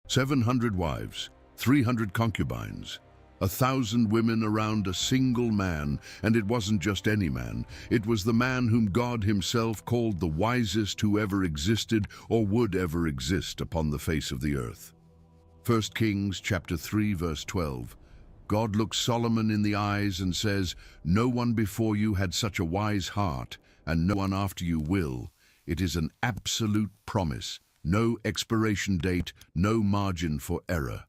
700 wives, 300 concubines, 1,000 women around a single man, and it wasn't just any man. It was the man whom God himself called the wisest who ever existed or would ever exist upon the face of the earth. 1 Kings chapter 3 verse 12. God looks Solomon in the eyes and says, "No one before you had such a wise heart, and no one after you will." It is an absolute promise. No expiration date, no margin for error.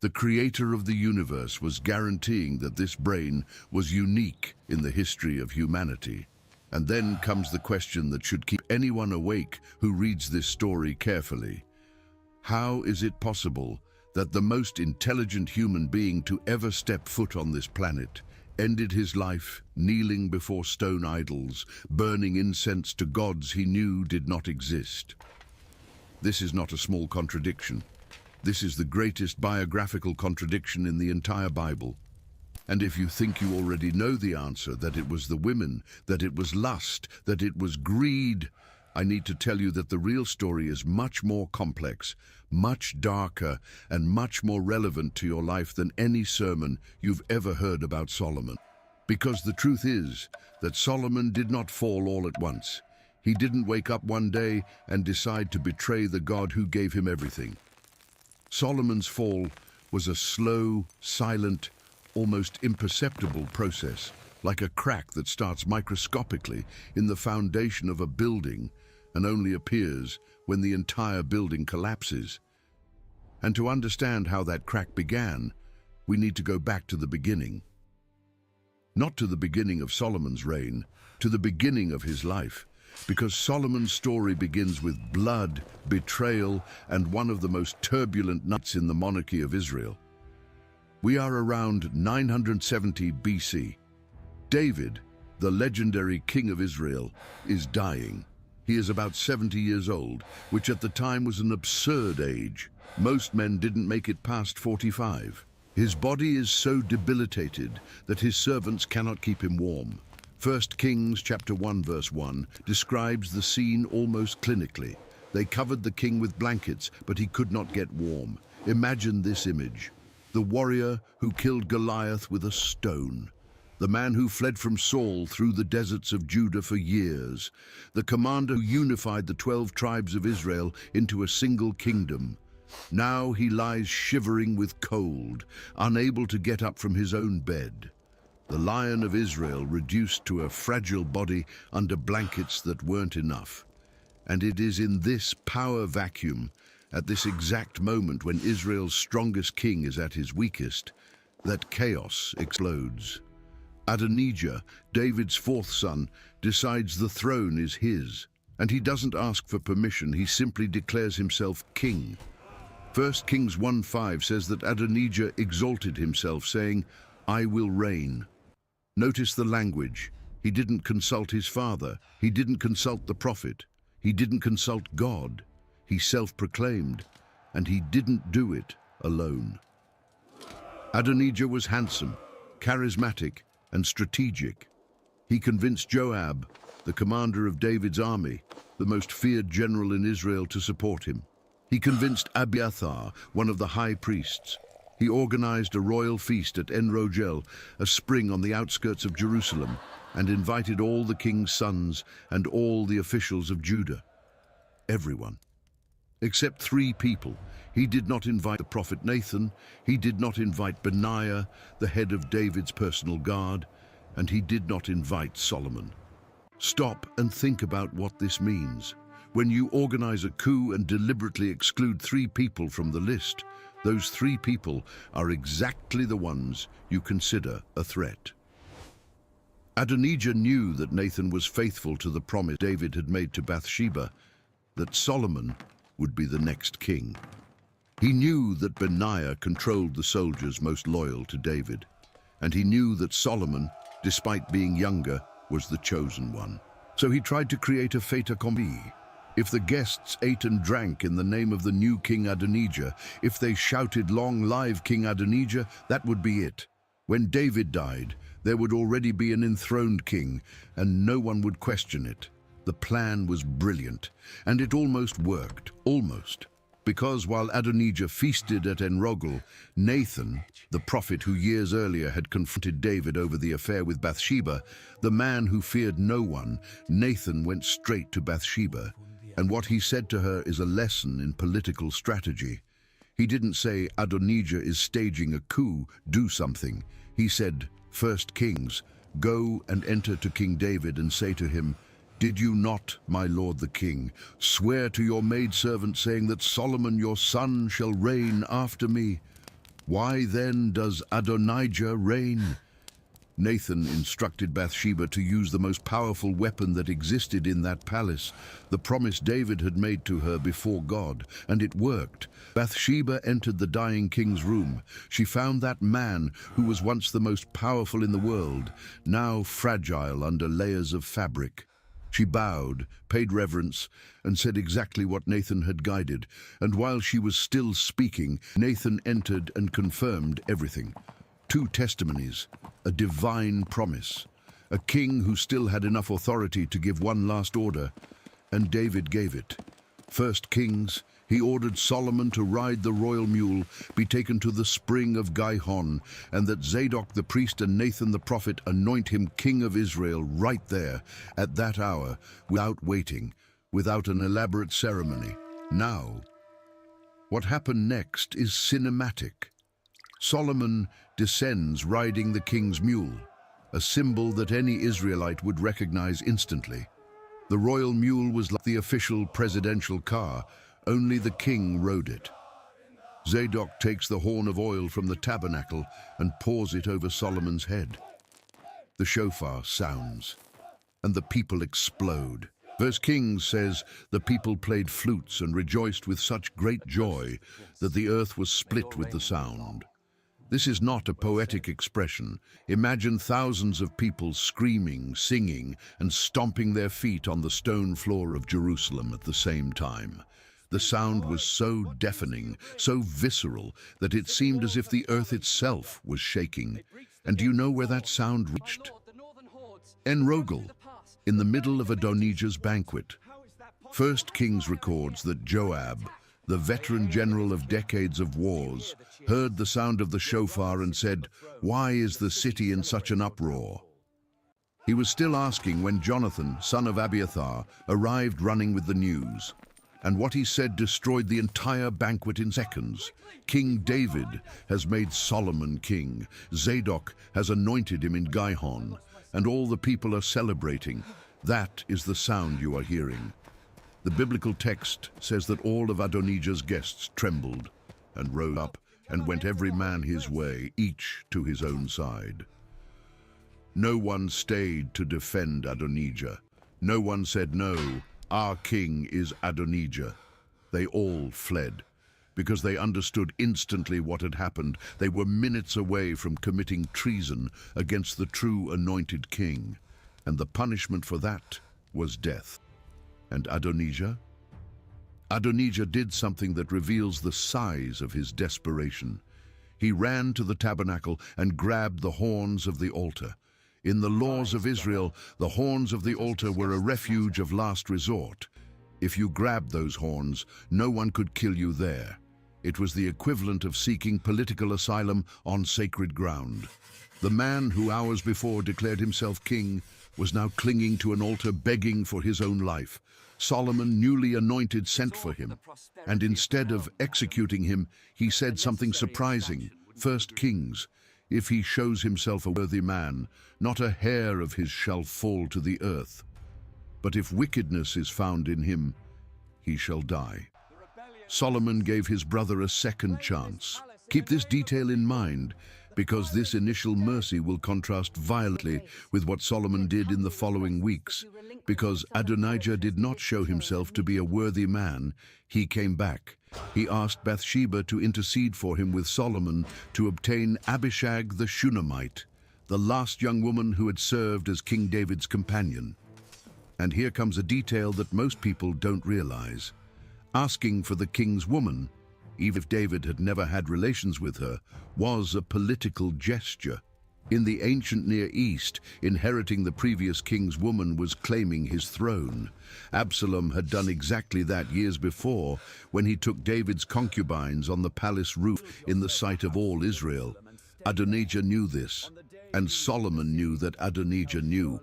The creator of the universe was guaranteeing that this brain was unique in the history of humanity. And then comes the question that should keep anyone awake who reads this story carefully. How is it possible that the most intelligent human being to ever step foot on this planet ended his life kneeling before stone idols, burning incense to gods he knew did not exist? This is not a small contradiction. This is the greatest biographical contradiction in the entire Bible. And if you think you already know the answer, that it was the women, that it was lust, that it was greed, I need to tell you that the real story is much more complex, much darker, and much more relevant to your life than any sermon you've ever heard about Solomon. Because the truth is that Solomon did not fall all at once. He didn't wake up one day and decide to betray the God who gave him everything. Solomon's fall was a slow, silent, almost imperceptible process, like a crack that starts microscopically in the foundation of a building and only appears when the entire building collapses. And to understand how that crack began, we need to go back to the beginning. Not to the beginning of Solomon's reign, to the beginning of his life. Because Solomon's story begins with blood, betrayal, and one of the most turbulent nights in the monarchy of Israel. We are around 970 BC. David, the legendary king of Israel, is dying. He is about 70 years old, which at the time was an absurd age. Most men didn't make it past 45. His body is so debilitated that his servants cannot keep him warm. 1 Kings chapter 1 verse 1 describes the scene almost clinically. They covered the king with blankets, but he could not get warm. Imagine this image. The warrior who killed Goliath with a stone. The man who fled from Saul through the deserts of Judah for years. The commander who unified the 12 tribes of Israel into a single kingdom. Now he lies shivering with cold, unable to get up from his own bed. The Lion of Israel reduced to a fragile body under blankets that weren't enough. And it is in this power vacuum, at this exact moment when Israel's strongest king is at his weakest, that chaos explodes. Adonijah, David's fourth son, decides the throne is his. And he doesn't ask for permission, he simply declares himself king. 1 Kings 1:5 says that Adonijah exalted himself, saying, "I will reign." Notice the language. He didn't consult his father. He didn't consult the prophet. He didn't consult God. He self-proclaimed, and he didn't do it alone. Adonijah was handsome, charismatic, and strategic. He convinced Joab, the commander of David's army, the most feared general in Israel, to support him. He convinced Abiathar, one of the high priests. He organized a royal feast at En Rogel, a spring on the outskirts of Jerusalem, and invited all the king's sons and all the officials of Judah. Everyone. Except 3 people. He did not invite the prophet Nathan, he did not invite Benaiah, the head of David's personal guard, and he did not invite Solomon. Stop and think about what this means. When you organize a coup and deliberately exclude 3 people from the list, those 3 people are exactly the ones you consider a threat. Adonijah knew that Nathan was faithful to the promise David had made to Bathsheba, that Solomon would be the next king. He knew that Benaiah controlled the soldiers most loyal to David, and he knew that Solomon, despite being younger, was the chosen one. So he tried to create a fait accompli. If the guests ate and drank in the name of the new King Adonijah, if they shouted, "Long live King Adonijah," that would be it. When David died, there would already be an enthroned king, and no one would question it. The plan was brilliant, and it almost worked, almost. Because while Adonijah feasted at Enrogel, Nathan, the prophet who years earlier had confronted David over the affair with Bathsheba, the man who feared no one, Nathan went straight to Bathsheba. And what he said to her is a lesson in political strategy. He didn't say, Adonijah is staging a coup, do something. He said, 1 Kings, go and enter to King David and say to him, did you not, my lord the king, swear to your maidservant, saying that Solomon your son shall reign after me? Why then does Adonijah reign? Nathan instructed Bathsheba to use the most powerful weapon that existed in that palace, the promise David had made to her before God, and it worked. Bathsheba entered the dying king's room. She found that man who was once the most powerful in the world, now fragile under layers of fabric. She bowed, paid reverence, and said exactly what Nathan had guided, and while she was still speaking, Nathan entered and confirmed everything. 2 testimonies, a divine promise, a king who still had enough authority to give one last order, and David gave it. 1 Kings, he ordered Solomon to ride the royal mule, be taken to the spring of Gihon, and that Zadok the priest and Nathan the prophet anoint him king of Israel right there, at that hour, without waiting, without an elaborate ceremony. Now, what happened next is cinematic. Solomon descends riding the king's mule, a symbol that any Israelite would recognize instantly. The royal mule was like the official presidential car, only the king rode it. Zadok takes the horn of oil from the tabernacle and pours it over Solomon's head. The shofar sounds, and the people explode. 1 Kings says, the people played flutes and rejoiced with such great joy that the earth was split with the sound. This is not a poetic expression. Imagine thousands of people screaming, singing, and stomping their feet on the stone floor of Jerusalem at the same time. The sound was so deafening, so visceral, that it seemed as if the earth itself was shaking. And do you know where that sound reached? Enrogel, in the middle of Adonijah's banquet. 1 Kings records that Joab, the veteran general of decades of wars, heard the sound of the shofar and said, why is the city in such an uproar? He was still asking when Jonathan, son of Abiathar, arrived running with the news. And what he said destroyed the entire banquet in seconds. King David has made Solomon king. Zadok has anointed him in Gihon, and all the people are celebrating. That is the sound you are hearing. The biblical text says that all of Adonijah's guests trembled and rose up and went every man his way, each to his own side. No one stayed to defend Adonijah. No one said, no, our king is Adonijah. They all fled because they understood instantly what had happened. They were minutes away from committing treason against the true anointed king, and the punishment for that was death. And Adonijah? Adonijah did something that reveals the size of his desperation. He ran to the tabernacle and grabbed the horns of the altar. In the laws of Israel, the horns of the altar were a refuge of last resort. If you grabbed those horns, no one could kill you there. It was the equivalent of seeking political asylum on sacred ground. The man who hours before declared himself king was now clinging to an altar, begging for his own life. Solomon, newly anointed, sent for him, and instead of executing him, he said something surprising. 1 Kings, if he shows himself a worthy man, not a hair of his shall fall to the earth. But if wickedness is found in him, he shall die. Solomon gave his brother a second chance. Keep this detail in mind, because this initial mercy will contrast violently with what Solomon did in the following weeks. Because Adonijah did not show himself to be a worthy man, he came back. He asked Bathsheba to intercede for him with Solomon to obtain Abishag the Shunammite, the last young woman who had served as King David's companion. And here comes a detail that most people don't realize. Asking for the king's woman, even if David had never had relations with her, was a political gesture. In the ancient Near East, inheriting the previous king's woman was claiming his throne. Absalom had done exactly that years before when he took David's concubines on the palace roof in the sight of all Israel. Adonijah knew this, and Solomon knew that Adonijah knew.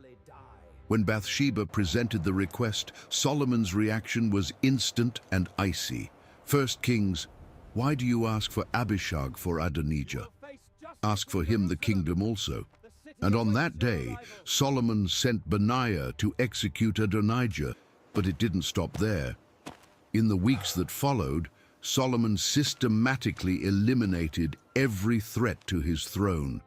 When Bathsheba presented the request, Solomon's reaction was instant and icy. 1 Kings, why do you ask for Abishag for Adonijah? Ask for him the kingdom also. And on that day, Solomon sent Benaiah to execute Adonijah, but it didn't stop there. In the weeks that followed, Solomon systematically eliminated every threat to his throne.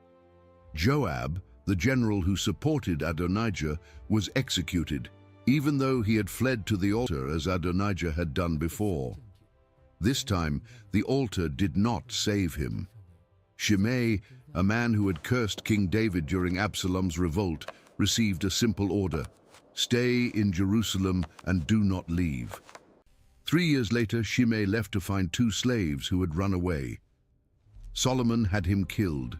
Joab, the general who supported Adonijah, was executed, even though he had fled to the altar as Adonijah had done before. This time, the altar did not save him. Shimei, a man who had cursed King David during Absalom's revolt, received a simple order: stay in Jerusalem and do not leave. 3 years later, Shimei left to find 2 slaves who had run away. Solomon had him killed.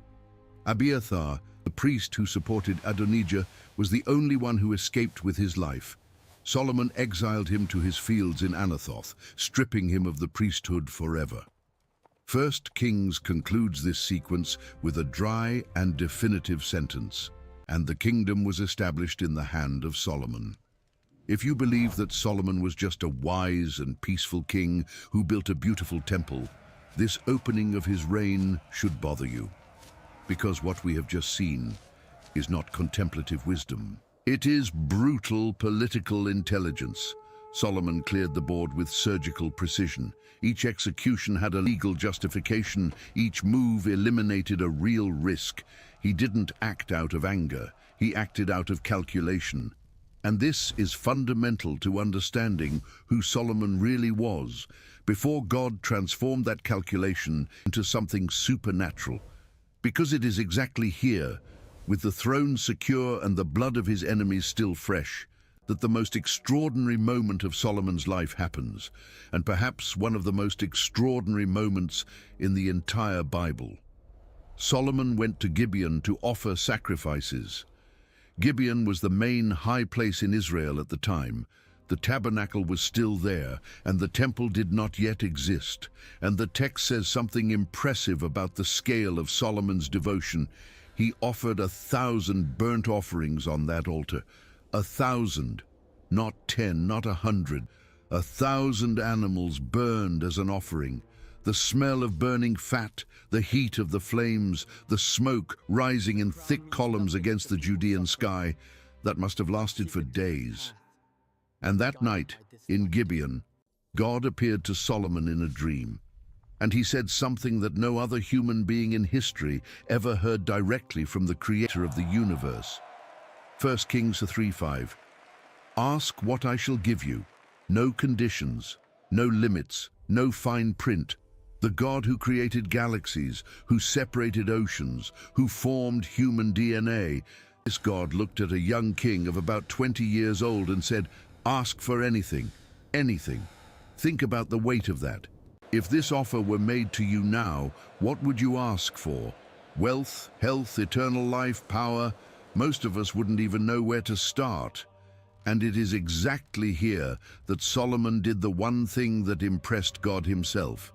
Abiathar, the priest who supported Adonijah, was the only one who escaped with his life. Solomon exiled him to his fields in Anathoth, stripping him of the priesthood forever. 1 Kings concludes this sequence with a dry and definitive sentence: and the kingdom was established in the hand of Solomon. If you believe that Solomon was just a wise and peaceful king who built a beautiful temple, this opening of his reign should bother you. Because what we have just seen is not contemplative wisdom. It is brutal political intelligence. Solomon cleared the board with surgical precision. Each execution had a legal justification. Each move eliminated a real risk. He didn't act out of anger. He acted out of calculation. And this is fundamental to understanding who Solomon really was before God transformed that calculation into something supernatural. Because it is exactly here, with the throne secure and the blood of his enemies still fresh, that the most extraordinary moment of Solomon's life happens, and perhaps one of the most extraordinary moments in the entire Bible. Solomon went to Gibeon to offer sacrifices. Gibeon was the main high place in Israel at the time. The tabernacle was still there, and the temple did not yet exist. And the text says something impressive about the scale of Solomon's devotion. He offered 1,000 burnt offerings on that altar. 1,000, not 10, not 100. 1,000 animals burned as an offering. The smell of burning fat, the heat of the flames, the smoke rising in thick columns against the Judean sky, that must have lasted for days. And that night, in Gibeon, God appeared to Solomon in a dream. And he said something that no other human being in history ever heard directly from the creator of the universe. 1 Kings 3:5. Ask what I shall give you. No conditions, no limits, no fine print. The God who created galaxies, who separated oceans, who formed human DNA. This God looked at a young king of about 20 years old and said, ask for anything, anything. Think about the weight of that. If this offer were made to you now, what would you ask for? Wealth, health, eternal life, power? Most of us wouldn't even know where to start. And it is exactly here that Solomon did the one thing that impressed God himself.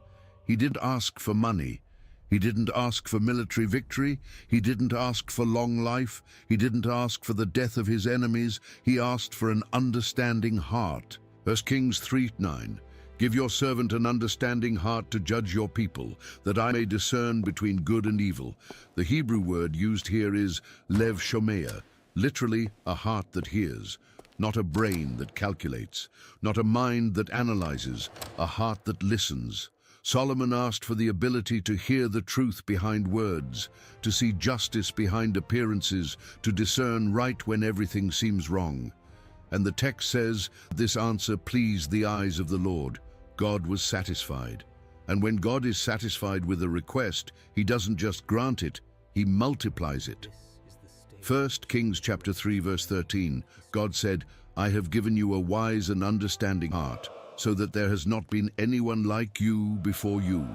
He didn't ask for money. He didn't ask for military victory. He didn't ask for long life. He didn't ask for the death of his enemies. He asked for an understanding heart. 1 Kings 3:9. Give your servant an understanding heart to judge your people, that I may discern between good and evil. The Hebrew word used here is lev shomeah, literally a heart that hears, not a brain that calculates, not a mind that analyzes, a heart that listens. Solomon asked for the ability to hear the truth behind words, to see justice behind appearances, to discern right when everything seems wrong. And the text says, this answer pleased the eyes of the Lord. God was satisfied. And when God is satisfied with a request, he doesn't just grant it, he multiplies it. 1 Kings chapter 3 verse 13, God said, I have given you a wise and understanding heart, so that there has not been anyone like you before you.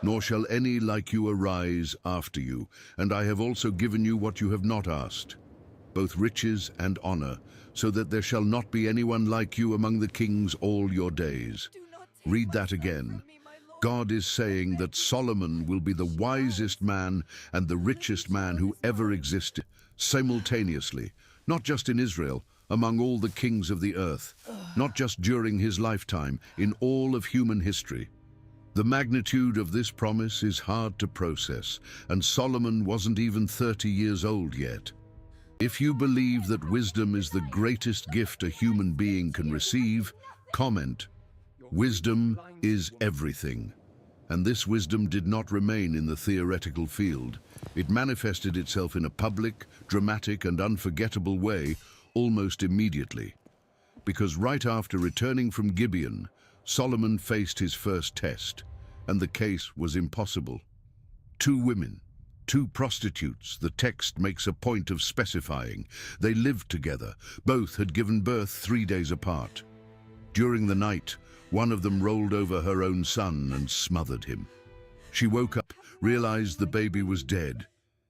nor shall any like you arise after you, and I have also given you what you have not asked, both riches and honor, so that there shall not be anyone like you among the kings all your days. Read that again. God is saying that Solomon will be the wisest man and the richest man who ever existed, simultaneously, not just in Israel, among all the kings of the earth, not just during his lifetime, in all of human history. The magnitude of this promise is hard to process, and Solomon wasn't even 30 years old yet. If you believe that wisdom is the greatest gift a human being can receive, comment, "Wisdom is everything." And this wisdom did not remain in the theoretical field. It manifested itself in a public, dramatic, and unforgettable way almost immediately. Because right after returning from Gibeon, Solomon faced his first test, and the case was impossible. Two women, two prostitutes, the text makes a point of specifying. They lived together. Both had given birth 3 days apart. During the night, one of them rolled over her own son and smothered him. She woke up, realized the baby was dead,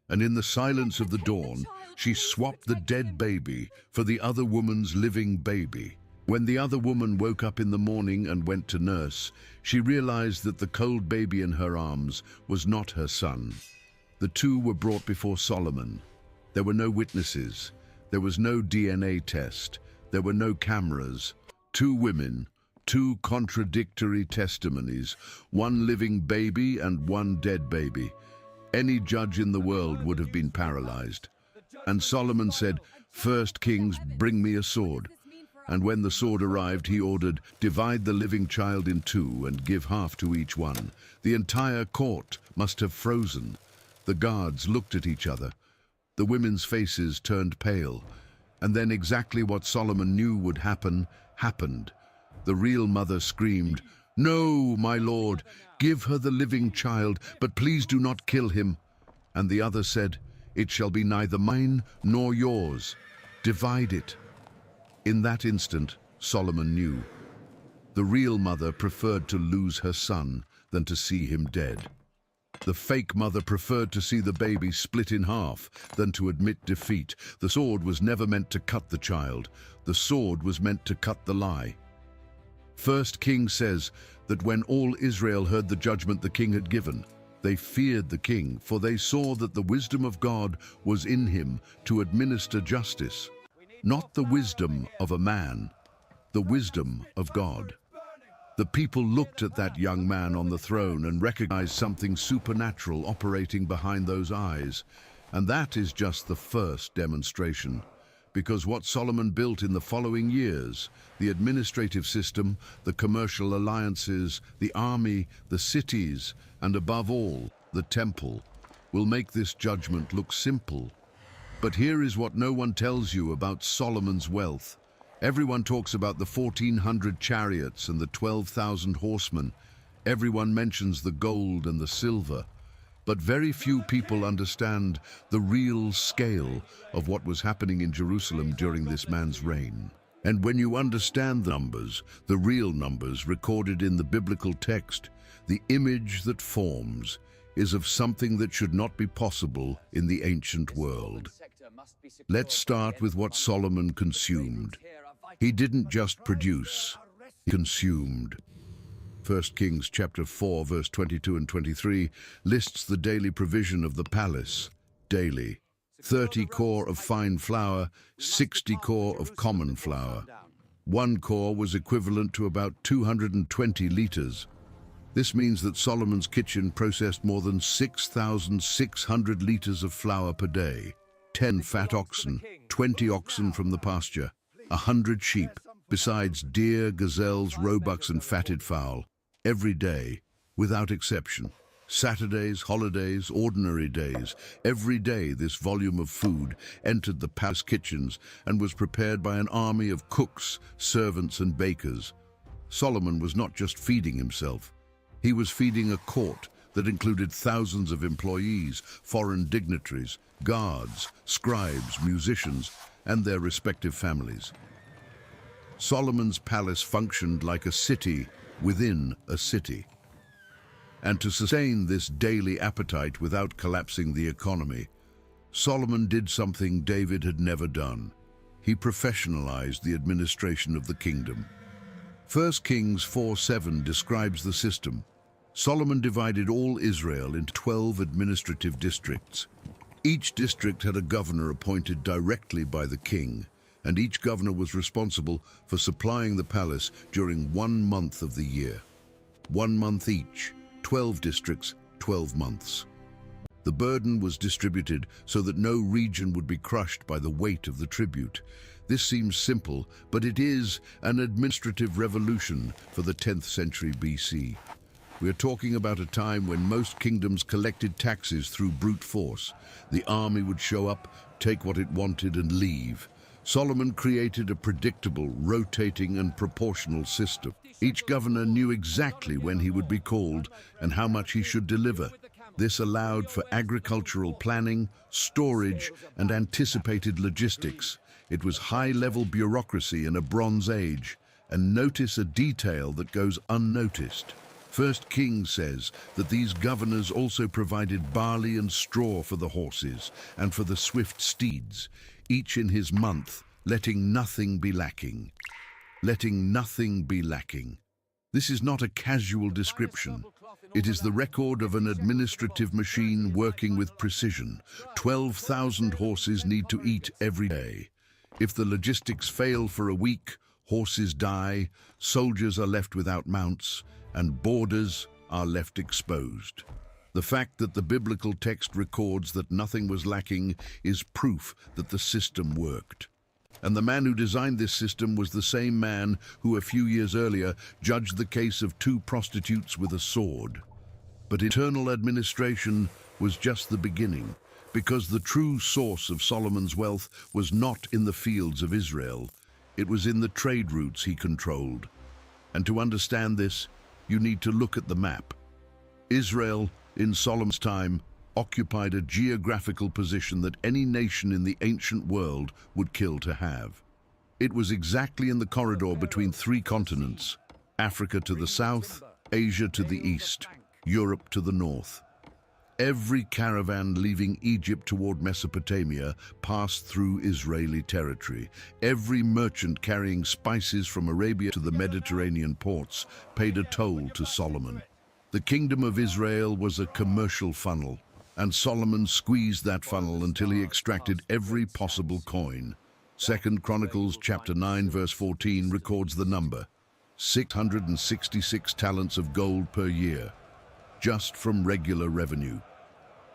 and in the silence of the dawn, she swapped the dead baby for the other woman's living baby. When the other woman woke up in the morning and went to nurse, she realized that the cold baby in her arms was not her son. The two were brought before Solomon. There were no witnesses. There was no DNA test. There were no cameras. Two women, two contradictory testimonies, one living baby and one dead baby. Any judge in the world would have been paralyzed. And Solomon said, "First Kings, bring me a sword." And when the sword arrived, he ordered, "Divide the living child in two and give half to each one." The entire court must have frozen. The guards looked at each other. The women's faces turned pale. And then exactly what Solomon knew would happen, happened. The real mother screamed, "No, my lord, give her the living child, but please do not kill him." And the other said, "It shall be neither mine nor yours. Divide it." In that instant, Solomon knew. The real mother preferred to lose her son than to see him dead. The fake mother preferred to see the baby split in half than to admit defeat. The sword was never meant to cut the child. The sword was meant to cut the lie. First King says that when all Israel heard the judgment the king had given, they feared the king, for they saw that the wisdom of God was in him to administer justice. Not the wisdom of a man, the wisdom of God. The people looked at that young man on the throne and recognized something supernatural operating behind those eyes. And that is just the first demonstration. Because what Solomon built in the following years, the administrative system, the commercial alliances, the army, the cities, and above all, the temple, will make this judgment look simple. But here is what no one tells you about Solomon's wealth. Everyone talks about the 1,400 chariots and the 12,000 horsemen. Everyone mentions the gold and the silver. But very few people understand the real scale of what was happening in Jerusalem during this man's reign. And when you understand the numbers, the real numbers recorded in the biblical text, the image that forms is of something that should not be possible in the ancient world. Let's start with what Solomon consumed. He didn't just produce, he consumed. 1 Kings chapter 4, verse 22 and 23 lists the daily provision of the palace, daily. 30 kor of fine flour, 60 kor of common flour. 1 kor was equivalent to about 220 liters. This means that Solomon's kitchen processed more than 6,600 liters of flour per day. 10 fat oxen, 20 oxen from the pasture, 100 sheep, besides deer, gazelles, roebucks and fatted fowl. Every day, without exception. Saturdays, holidays, ordinary days. Every day this volume of food entered the palace kitchens and was prepared by an army of cooks, servants and bakers. Solomon was not just feeding himself. He was feeding a court that included thousands of employees, foreign dignitaries, guards, scribes, musicians, and their respective families. Solomon's palace functioned like a city within a city. And to sustain this daily appetite without collapsing the economy, Solomon did something David had never done. He professionalized the administration of the kingdom. 1 Kings 4:7 describes the system. Solomon divided all Israel into 12 administrative districts. Each district had a governor appointed directly by the king, and each governor was responsible for supplying the palace during 1 month of the year. 1 month each, 12 districts, 12 months. The burden was distributed so that no region would be crushed by the weight of the tribute. This seems simple, but it is an administrative revolution for the 10th century BC. We are talking about a time when most kingdoms collected taxes through brute force. The army would show up, take what it wanted, and leave. Solomon created a predictable, rotating, and proportional system. Each governor knew exactly when he would be called and how much he should deliver. This allowed for agricultural planning, storage, and anticipated logistics. It was high-level bureaucracy in a Bronze Age. And notice a detail that goes unnoticed. 1 Kings says that these governors also provided barley and straw for the horses and for the swift steeds, each in his month, letting nothing be lacking. Letting nothing be lacking. This is not a casual description. It is the record of an administrative machine working with precision. 12,000 horses need to eat every day. If the logistics fail for a week, horses die, soldiers are left without mounts, and borders are left exposed. The fact that the biblical text records that nothing was lacking is proof that the system worked. And the man who designed this system was the same man who a few years earlier judged the case of 2 prostitutes with a sword. But internal administration was just the beginning, because the true source of Solomon's wealth was not in the fields of Israel. It was in the trade routes he controlled. And to understand this, you need to look at the map. Israel, in Solomon's time, occupied a geographical position that any nation in the ancient world would kill to have. It was exactly in the corridor between 3 continents, Africa to the south, Asia to the east, Europe to the north. Every caravan leaving Egypt toward Mesopotamia passed through Israeli territory. Every merchant carrying spices from Arabia to the Mediterranean ports paid a toll to Solomon. The kingdom of Israel was a commercial funnel, and Solomon squeezed that funnel until he extracted every possible coin. 2 Chronicles chapter 9 verse 14 records the number: 666 talents of gold per year, just from regular revenue.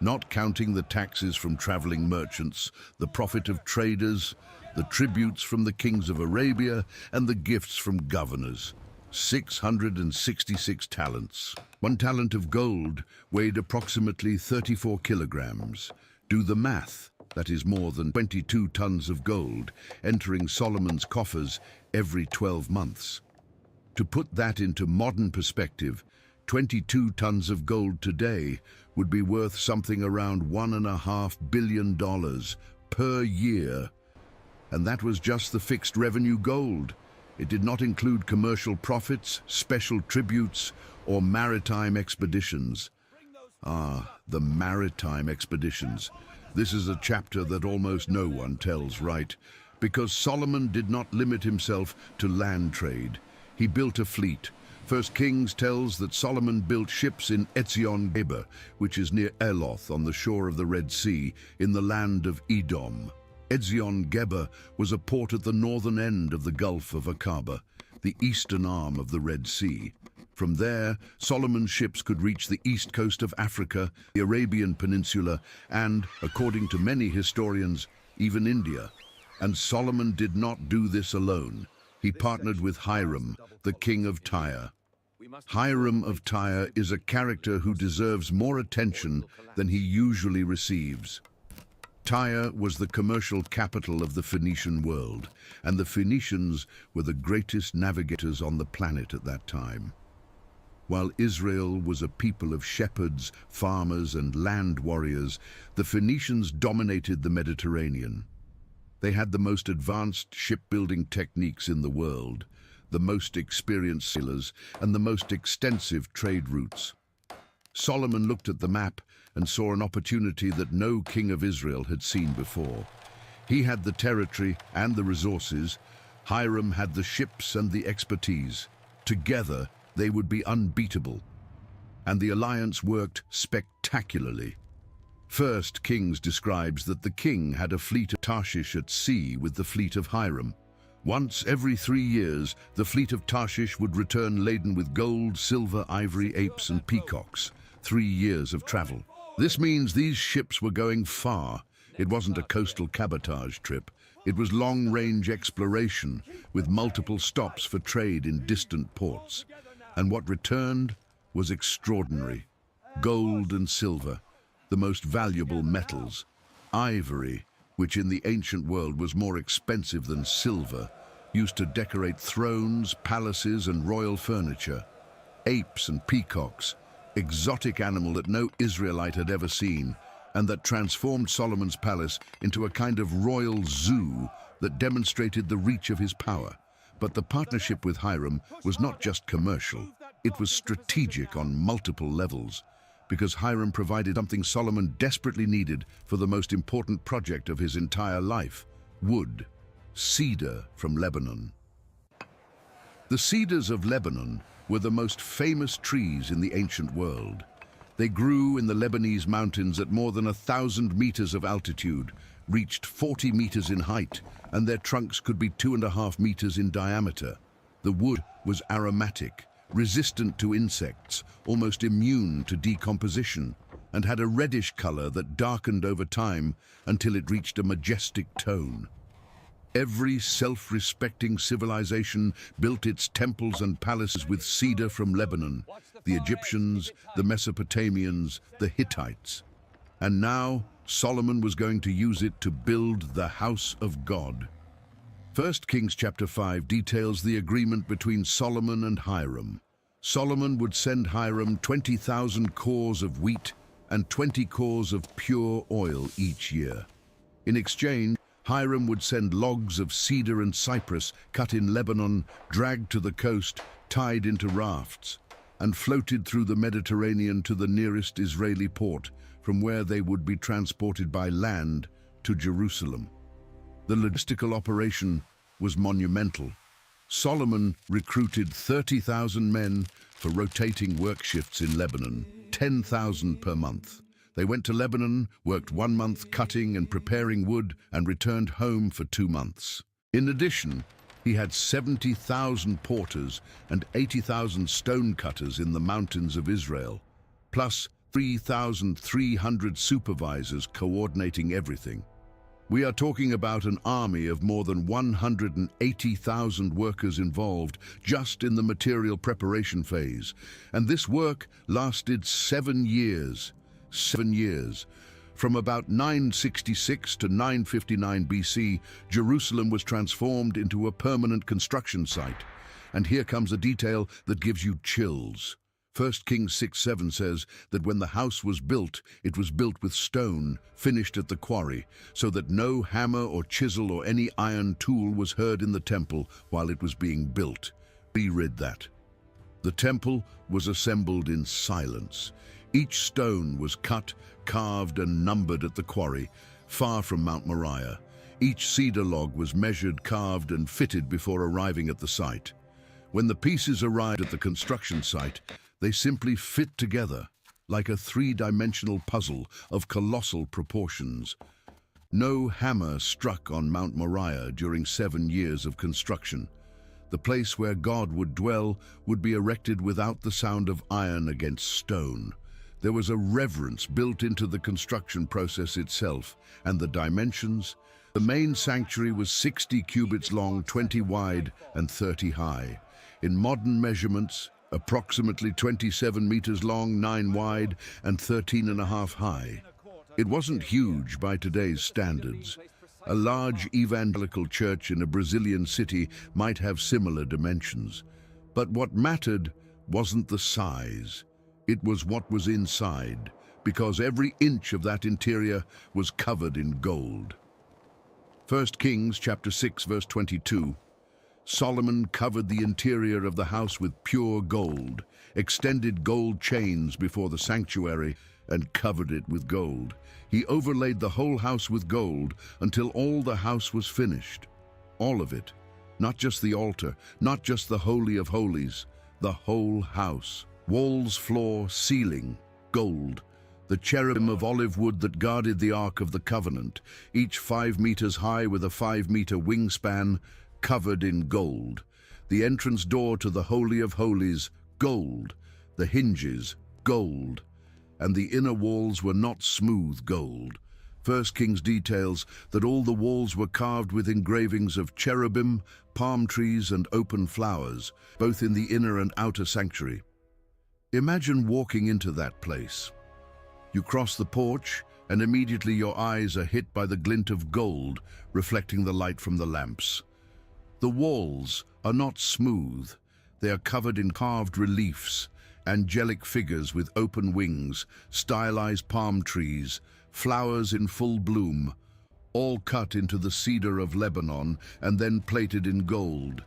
Not counting the taxes from traveling merchants, the profit of traders, the tributes from the kings of Arabia, and the gifts from governors. 666 talents. 1 talent of gold weighed approximately 34 kilograms. Do the math. That is more than 22 tons of gold entering Solomon's coffers every 12 months. To put that into modern perspective, 22 tons of gold today would be worth something around $1.5 billion per year. And that was just the fixed revenue gold. It did not include commercial profits, special tributes, or maritime expeditions. The maritime expeditions. This is a chapter that almost no one tells, right? Because Solomon did not limit himself to land trade. He built a fleet. 1 Kings tells that Solomon built ships in Ezion-Geber, which is near Eloth on the shore of the Red Sea, in the land of Edom. Ezion-Geber was a port at the northern end of the Gulf of Aqaba, the eastern arm of the Red Sea. From there, Solomon's ships could reach the east coast of Africa, the Arabian Peninsula, and, according to many historians, even India. And Solomon did not do this alone. He partnered with Hiram, the king of Tyre. Hiram of Tyre is a character who deserves more attention than he usually receives. Tyre was the commercial capital of the Phoenician world, and the Phoenicians were the greatest navigators on the planet at that time. While Israel was a people of shepherds, farmers, and land warriors, the Phoenicians dominated the Mediterranean. They had the most advanced shipbuilding techniques in the world, the most experienced sailors, and the most extensive trade routes. Solomon looked at the map and saw an opportunity that no king of Israel had seen before. He had the territory and the resources. Hiram had the ships and the expertise. Together, they would be unbeatable. And the alliance worked spectacularly. First Kings describes that the king had a fleet of Tarshish at sea with the fleet of Hiram. Once every 3 years, the fleet of Tarshish would return laden with gold, silver, ivory, apes, and peacocks. 3 years of travel. This means these ships were going far. It wasn't a coastal cabotage trip. It was long-range exploration with multiple stops for trade in distant ports. And what returned was extraordinary. Gold and silver, the most valuable metals. Ivory, which in the ancient world was more expensive than silver, used to decorate thrones, palaces, and royal furniture. Apes and peacocks, exotic animal that no Israelite had ever seen, and that transformed Solomon's palace into a kind of royal zoo that demonstrated the reach of his power. But the partnership with Hiram was not just commercial, it was strategic on multiple levels, because Hiram provided something Solomon desperately needed for the most important project of his entire life: wood, cedar from Lebanon. The cedars of Lebanon were the most famous trees in the ancient world. They grew in the Lebanese mountains at more than 1,000 meters of altitude, reached 40 meters in height, and their trunks could be 2.5 meters in diameter. The wood was aromatic, resistant to insects, almost immune to decomposition, and had a reddish color that darkened over time until it reached a majestic tone. Every self-respecting civilization built its temples and palaces with cedar from Lebanon: the Egyptians, the Mesopotamians, the Hittites. And now Solomon was going to use it to build the house of God. 1 Kings chapter 5 details the agreement between Solomon and Hiram. Solomon would send Hiram 20,000 cors of wheat and 20 cors of pure oil each year. In exchange, Hiram would send logs of cedar and cypress cut in Lebanon, dragged to the coast, tied into rafts, and floated through the Mediterranean to the nearest Israeli port, from where they would be transported by land to Jerusalem. The logistical operation was monumental. Solomon recruited 30,000 men for rotating work shifts in Lebanon, 10,000 per month. They went to Lebanon, worked 1 month cutting and preparing wood, and returned home for 2 months. In addition, he had 70,000 porters and 80,000 stone cutters in the mountains of Israel, plus 3,300 supervisors coordinating everything. We are talking about an army of more than 180,000 workers involved just in the material preparation phase, and this work lasted 7 years. 7 years. From about 966 to 959 BC, Jerusalem was transformed into a permanent construction site. And here comes a detail that gives you chills. 1 Kings 6:7 says that when the house was built, it was built with stone, finished at the quarry, so that no hammer or chisel or any iron tool was heard in the temple while it was being built. Reread that. The temple was assembled in silence. Each stone was cut, carved, and numbered at the quarry, far from Mount Moriah. Each cedar log was measured, carved, and fitted before arriving at the site. When the pieces arrived at the construction site, they simply fit together, like a 3-dimensional puzzle of colossal proportions. No hammer struck on Mount Moriah during 7 years of construction. The place where God would dwell would be erected without the sound of iron against stone. There was a reverence built into the construction process itself, and the dimensions. The main sanctuary was 60 cubits long, 20 wide, and 30 high. In modern measurements, approximately 27 meters long, 9 wide, and 13.5 high. It wasn't huge by today's standards. A large evangelical church in a Brazilian city might have similar dimensions. But what mattered wasn't the size. It was what was inside, because every inch of that interior was covered in gold. 1 Kings chapter 6 verse 22. Solomon covered the interior of the house with pure gold, extended gold chains before the sanctuary, and covered it with gold. He overlaid the whole house with gold until all the house was finished. All of it. Not just the altar, not just the Holy of Holies, the whole house. Walls, floor, ceiling, gold. The cherubim of olive wood that guarded the Ark of the Covenant, each 5 meters high with a 5-meter wingspan, covered in gold. The entrance door to the Holy of Holies, gold. The hinges, gold. And the inner walls were not smooth gold. 1 Kings details that all the walls were carved with engravings of cherubim, palm trees, and open flowers, both in the inner and outer sanctuary. Imagine walking into that place. You cross the porch, and immediately your eyes are hit by the glint of gold reflecting the light from the lamps. The walls are not smooth. They are covered in carved reliefs, angelic figures with open wings, stylized palm trees, flowers in full bloom, all cut into the cedar of Lebanon and then plated in gold.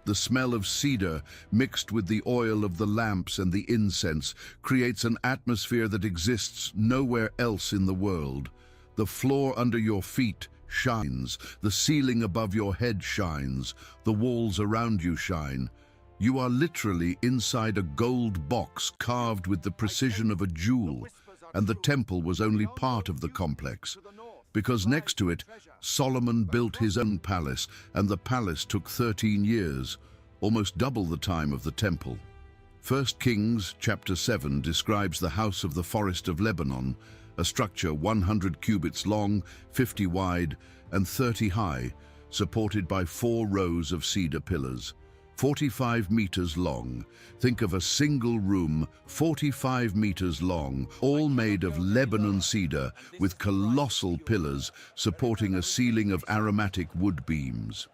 The smell of cedar, mixed with the oil of the lamps and the incense, creates an atmosphere that exists nowhere else in the world. The floor under your feet shines, the ceiling above your head shines, the walls around you shine. You are literally inside a gold box carved with the precision of a jewel, and the temple was only part of the complex. Because next to it, Solomon built his own palace, and the palace took 13 years, almost double the time of the temple. 1 Kings chapter 7 describes the house of the forest of Lebanon, a structure 100 cubits long, 50 wide, and 30 high, supported by 4 rows of cedar pillars. 45 meters long. Think of a single room, 45 meters long, all made of Lebanon cedar with colossal pillars supporting a ceiling of aromatic wood beams.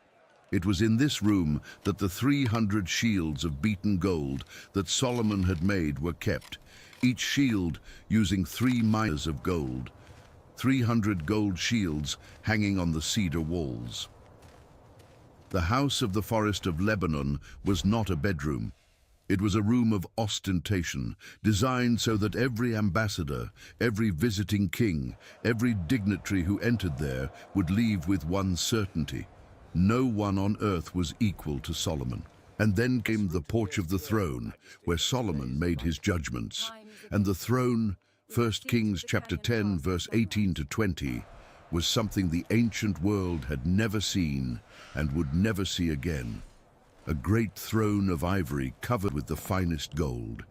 It was in this room that the 300 shields of beaten gold that Solomon had made were kept, each shield using 3 mitres of gold, 300 gold shields hanging on the cedar walls. The house of the forest of Lebanon was not a bedroom. It was a room of ostentation, designed so that every ambassador, every visiting king, every dignitary who entered there would leave with one certainty: no one on earth was equal to Solomon. And then came the porch of the throne, where Solomon made his judgments. And the throne, 1 Kings chapter 10, verse 18 to 20, was something the ancient world had never seen and would never see again. A great throne of ivory covered with the finest gold.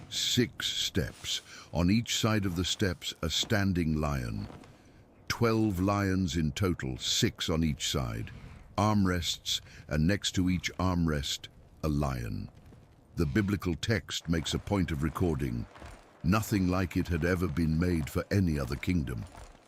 6 steps. On each side of the steps, a standing lion. 12 lions in total, 6 on each side. Armrests, and next to each armrest, a lion. The biblical text makes a point of recording: nothing like it had ever been made for any other kingdom.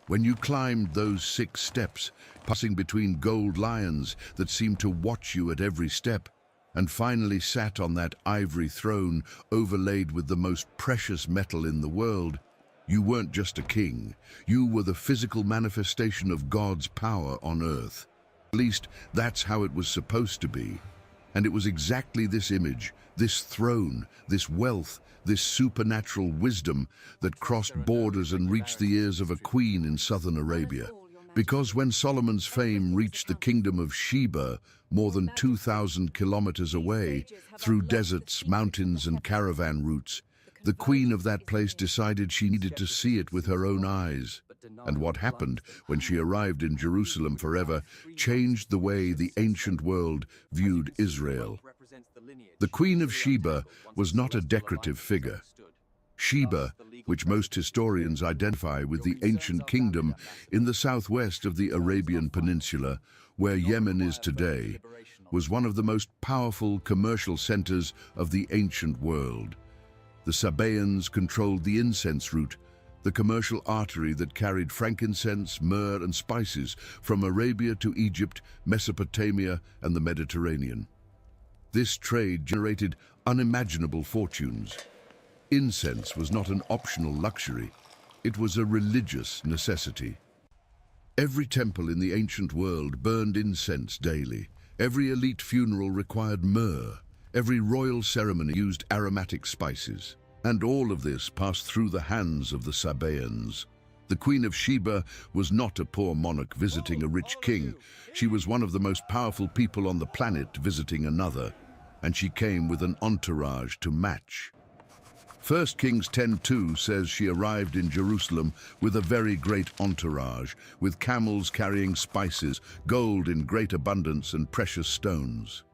When you climbed those 6 steps, passing between gold lions that seemed to watch you at every step, and finally sat on that ivory throne overlaid with the most precious metal in the world, you weren't just a king. You were the physical manifestation of God's power on earth. At least, that's how it was supposed to be. And it was exactly this image, this throne, this wealth, this supernatural wisdom that crossed borders and reached the ears of a queen in southern Arabia. Because when Solomon's fame reached the kingdom of Sheba, more than 2,000 kilometers away, through deserts, mountains, and caravan routes, the queen of that place decided she needed to see it with her own eyes. And what happened when she arrived in Jerusalem forever changed the way the ancient world viewed Israel. The Queen of Sheba was not a decorative figure. Sheba, which most historians identify with the ancient kingdom in the southwest of the Arabian Peninsula, where Yemen is today, was one of the most powerful commercial centers of the ancient world. The Sabaeans controlled the incense route, the commercial artery that carried frankincense, myrrh, and spices from Arabia to Egypt, Mesopotamia, and the Mediterranean. This trade generated unimaginable fortunes. Incense was not an optional luxury, it was a religious necessity. Every temple in the ancient world burned incense daily, Every elite funeral required myrrh. Every royal ceremony used aromatic spices. And all of this passed through the hands of the Sabaeans. The Queen of Sheba was not a poor monarch visiting a rich king. She was one of the most powerful people on the planet visiting another, and she came with an entourage to match. 1 Kings 10:2 says she arrived in Jerusalem with a very great entourage, with camels carrying spices, gold in great abundance, and precious stones.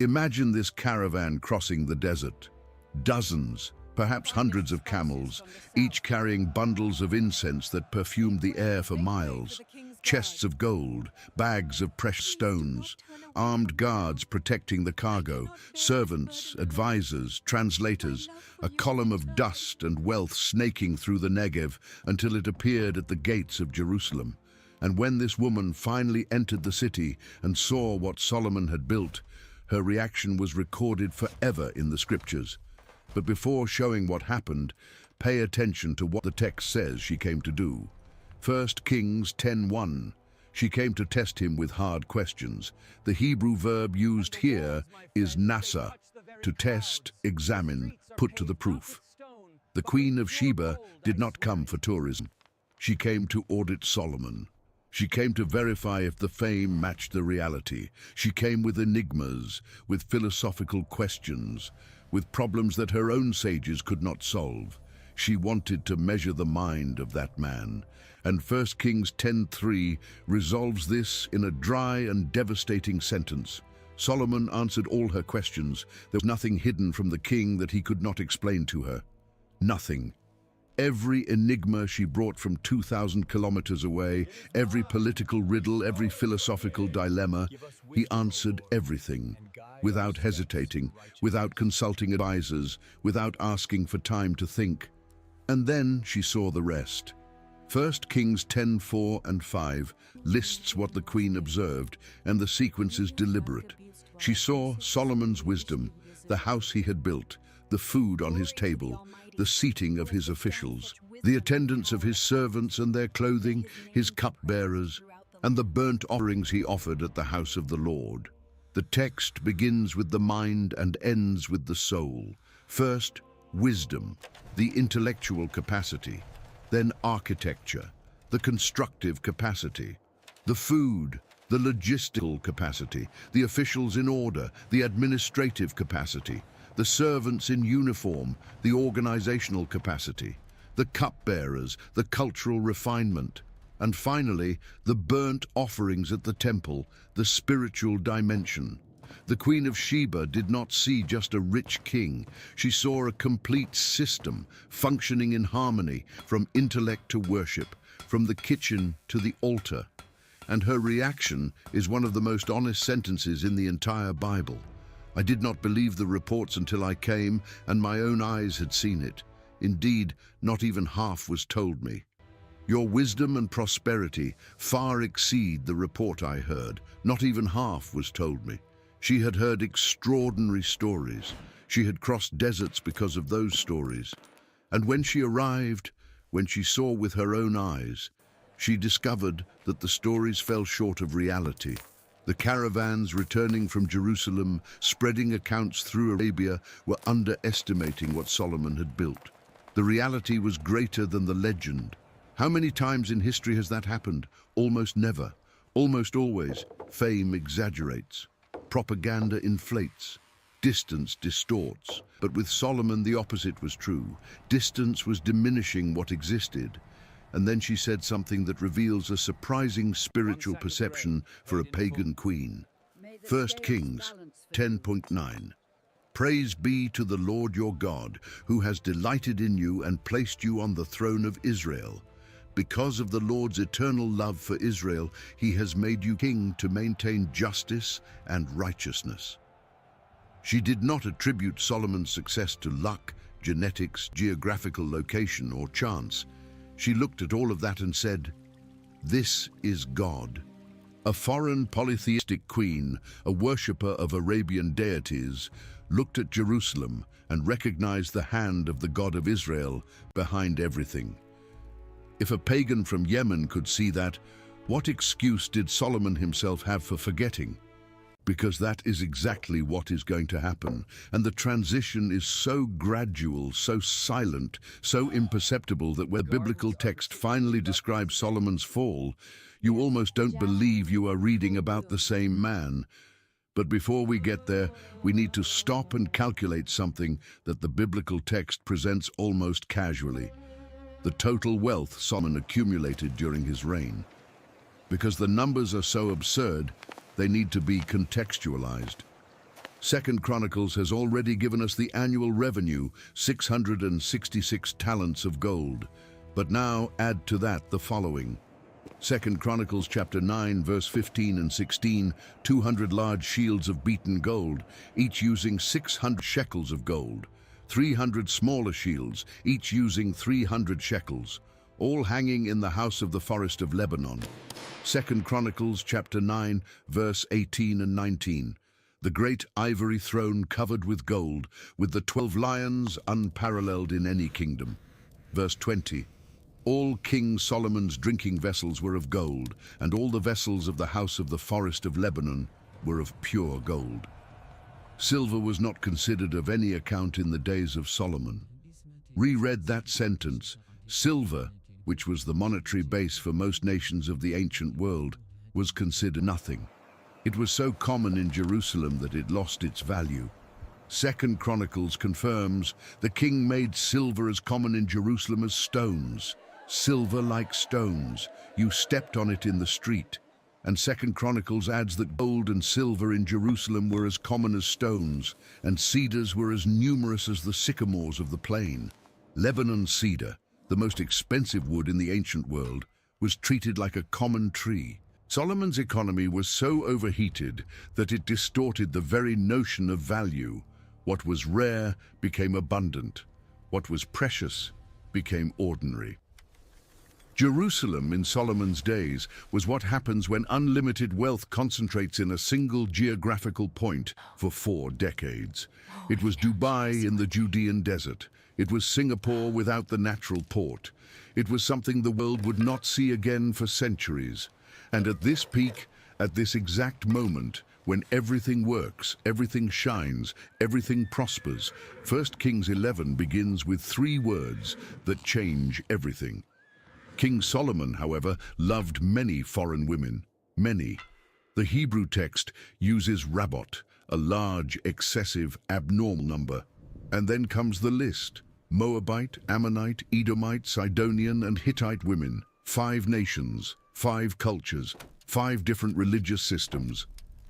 Imagine this caravan crossing the desert. Dozens, perhaps hundreds of camels, each carrying bundles of incense that perfumed the air for miles, chests of gold, bags of precious stones, armed guards protecting the cargo, servants, advisors, translators, a column of dust and wealth snaking through the Negev until it appeared at the gates of Jerusalem. And when this woman finally entered the city and saw what Solomon had built, her reaction was recorded forever in the scriptures. But before showing what happened, pay attention to what the text says she came to do. 1 Kings 10:1. She came to test him with hard questions. The Hebrew verb used here is nasa, to test, examine, put to the proof. The Queen of Sheba did not come for tourism. She came to audit Solomon. She came to verify if the fame matched the reality. She came with enigmas, with philosophical questions, with problems that her own sages could not solve. She wanted to measure the mind of that man. And 1 Kings 10:3 resolves this in a dry and devastating sentence. Solomon answered all her questions. There was nothing hidden from the king that he could not explain to her. Nothing. Every enigma she brought from 2,000 kilometers away, every political riddle, every philosophical dilemma, he answered everything, without hesitating, without consulting advisors, without asking for time to think. And then she saw the rest. 1 Kings 10:4 and 5 lists what the queen observed, and the sequence is deliberate. She saw Solomon's wisdom, the house he had built, the food on his table, the seating of his officials, the attendance of his servants and their clothing, his cupbearers, and the burnt offerings he offered at the house of the Lord. The text begins with the mind and ends with the soul. First, wisdom, the intellectual capacity, then architecture, the constructive capacity, the food, the logistical capacity, the officials in order, the administrative capacity, the servants in uniform, the organizational capacity, the cupbearers, the cultural refinement, and finally, the burnt offerings at the temple, the spiritual dimension. The Queen of Sheba did not see just a rich king. She saw a complete system functioning in harmony, from intellect to worship, from the kitchen to the altar. And her reaction is one of the most honest sentences in the entire Bible. I did not believe the reports until I came, and my own eyes had seen it. Indeed, not even half was told me. Your wisdom and prosperity far exceed the report I heard. Not even half was told me. She had heard extraordinary stories. She had crossed deserts because of those stories. And when she arrived, when she saw with her own eyes, she discovered that the stories fell short of reality. The caravans returning from Jerusalem, spreading accounts through Arabia, were underestimating what Solomon had built. The reality was greater than the legend. How many times in history has that happened? Almost never. Almost always, fame exaggerates. Propaganda inflates. Distance distorts. But with Solomon, the opposite was true. Distance was diminishing what existed. And then she said something that reveals a surprising spiritual perception for a pagan queen. 1 Kings 10:9. Praise be to the Lord your God, who has delighted in you and placed you on the throne of Israel. Because of the Lord's eternal love for Israel, he has made you king to maintain justice and righteousness. She did not attribute Solomon's success to luck, genetics, geographical location, or chance. She looked at all of that and said, "This is God." A foreign polytheistic queen, a worshipper of Arabian deities, looked at Jerusalem and recognized the hand of the God of Israel behind everything. If a pagan from Yemen could see that, what excuse did Solomon himself have for forgetting? because that is exactly what is going to happen. And the transition is so gradual, so silent, so imperceptible that when biblical text finally describes Solomon's fall, you almost don't believe you are reading about the same man. But before we get there, we need to stop and calculate something that the biblical text presents almost casually: the total wealth Solomon accumulated during his reign. Because the numbers are so absurd, they need to be contextualized. 2 Chronicles has already given us the annual revenue, 666 talents of gold. But now add to that the following. 2 Chronicles chapter 9, verse 15 and 16, 200 large shields of beaten gold, each using 600 shekels of gold. 300 smaller shields, each using 300 shekels, all hanging in the house of the forest of Lebanon. 2 Chronicles chapter 9, verse 18 and 19. The great ivory throne covered with gold, with the 12 lions unparalleled in any kingdom. Verse 20. All King Solomon's drinking vessels were of gold, and all the vessels of the house of the forest of Lebanon were of pure gold. Silver was not considered of any account in the days of Solomon. Reread that sentence. Silver, which was the monetary base for most nations of the ancient world, was considered nothing. It was so common in Jerusalem that it lost its value. 2 Chronicles confirms the king made silver as common in Jerusalem as stones. Silver like stones, you stepped on it in the street. And 2 Chronicles adds that gold and silver in Jerusalem were as common as stones, and cedars were as numerous as the sycamores of the plain. Lebanon cedar, the most expensive wood in the ancient world, was treated like a common tree. Solomon's economy was so overheated that it distorted the very notion of value. What was rare became abundant. What was precious became ordinary. Jerusalem in Solomon's days was what happens when unlimited wealth concentrates in a single geographical point for 4 decades. It was Dubai in the Judean desert. It was Singapore without the natural port. It was something the world would not see again for centuries. And at this peak, at this exact moment, when everything works, everything shines, everything prospers, 1 Kings 11 begins with 3 words that change everything. King Solomon, however, loved many foreign women, many. The Hebrew text uses rabbot, a large, excessive, abnormal number. And then comes the list: Moabite, Ammonite, Edomite, Sidonian, and Hittite women, 5 nations, 5 cultures, 5 different religious systems.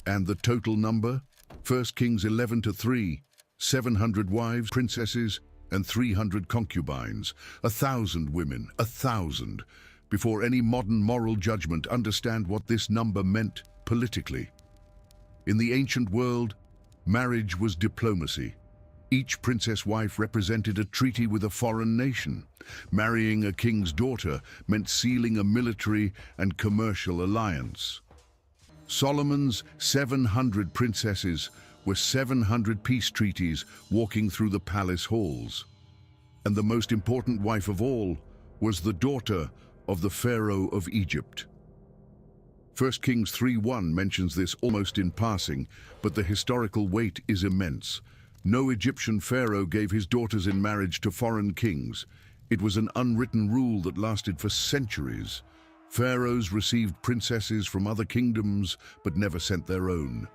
And the total number? 1 Kings 11-3, 700 wives, princesses, and 300 concubines, 1,000 women, 1,000. Before any modern moral judgment, understand what this number meant politically. In the ancient world, marriage was diplomacy. Each princess wife represented a treaty with a foreign nation. Marrying a king's daughter meant sealing a military and commercial alliance. Solomon's 700 princesses were 700 peace treaties walking through the palace halls. And the most important wife of all was the daughter of the Pharaoh of Egypt. 1 Kings 3:1 mentions this almost in passing, but the historical weight is immense. No Egyptian pharaoh gave his daughters in marriage to foreign kings. It was an unwritten rule that lasted for centuries. Pharaohs received princesses from other kingdoms, but never sent their own.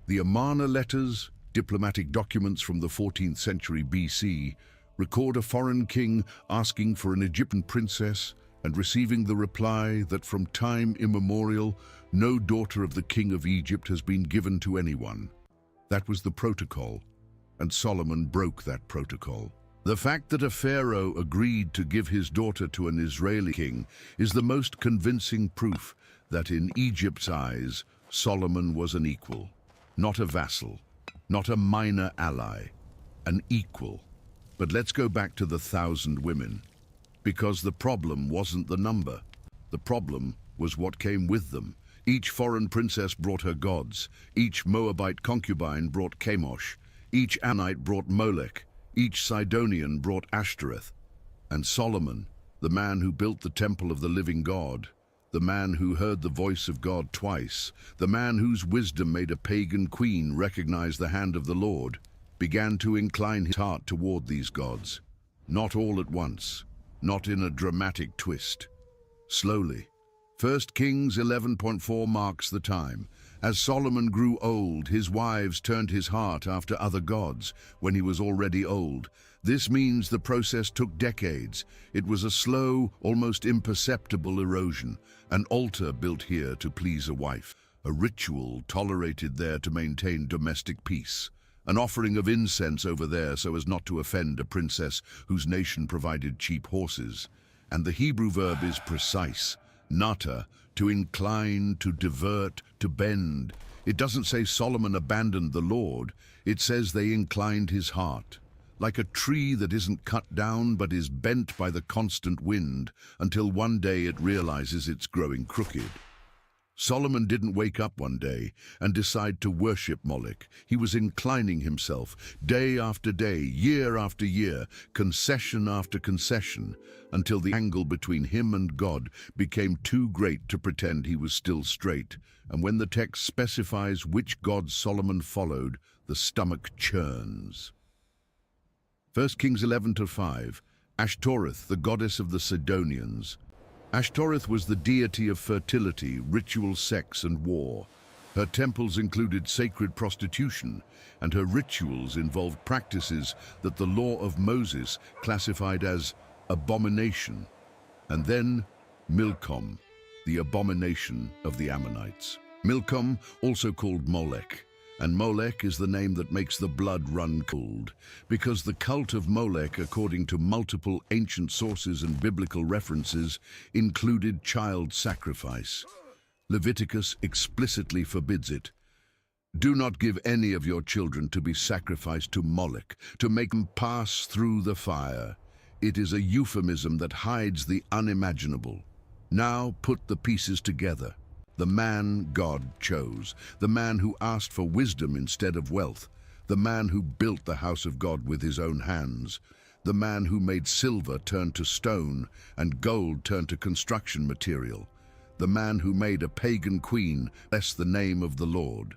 The Amarna letters, diplomatic documents from the 14th century BC, record a foreign king asking for an Egyptian princess and receiving the reply that from time immemorial, no daughter of the king of Egypt has been given to anyone. That was the protocol, and Solomon broke that protocol. The fact that a pharaoh agreed to give his daughter to an Israeli king is the most convincing proof that in Egypt's eyes, Solomon was an equal. Not a vassal, not a minor ally, an equal. But let's go back to the 1,000 women, because the problem wasn't the number. The problem was what came with them. Each foreign princess brought her gods. Each Moabite concubine brought Chemosh. Each Ammonite brought Molech. Each Sidonian brought Ashtoreth. And Solomon, the man who built the temple of the living God, the man who heard the voice of God twice, the man whose wisdom made a pagan queen recognize the hand of the Lord, began to incline his heart toward these gods. Not all at once, not in a dramatic twist. Slowly. 1 Kings 11:4 marks the time. As Solomon grew old, his wives turned his heart after other gods when he was already old. This means the process took decades. It was a slow, almost imperceptible erosion, an altar built here to please a wife, a ritual tolerated there to maintain domestic peace, an offering of incense over there so as not to offend a princess whose nation provided cheap horses. And the Hebrew verb is precise, nata, to incline, to divert, to bend. It doesn't say Solomon abandoned the Lord, it says they inclined his heart. Like a tree that isn't cut down but is bent by the constant wind until one day it realizes it's growing crooked. Solomon didn't wake up one day and decide to worship Moloch. He was inclining himself day after day, year after year, concession after concession, until the angle between him and God became too great to pretend he was still straight. And when the text specifies which god Solomon followed, the stomach churns. 1 Kings 11:5, Ashtoreth, the goddess of the Sidonians. Ashtoreth was the deity of fertility, ritual sex, and war. Her temples included sacred prostitution, and her rituals involved practices that the law of Moses classified as abomination. And then Milcom, the abomination of the Ammonites. Milcom, also called Molech, and Molech is the name that makes the blood run cold, because the cult of Molech, according to multiple ancient sources and biblical references, included child sacrifice. Leviticus explicitly forbids it. Do not give any of your children to be sacrificed to Molech, to make them pass through the fire. It is a euphemism that hides the unimaginable. Now put the pieces together. The man God chose, the man who asked for wisdom instead of wealth, the man who built the house of God with his own hands, the man who made silver turn to stone and gold turn to construction material, the man who made a pagan queen bless the name of the Lord.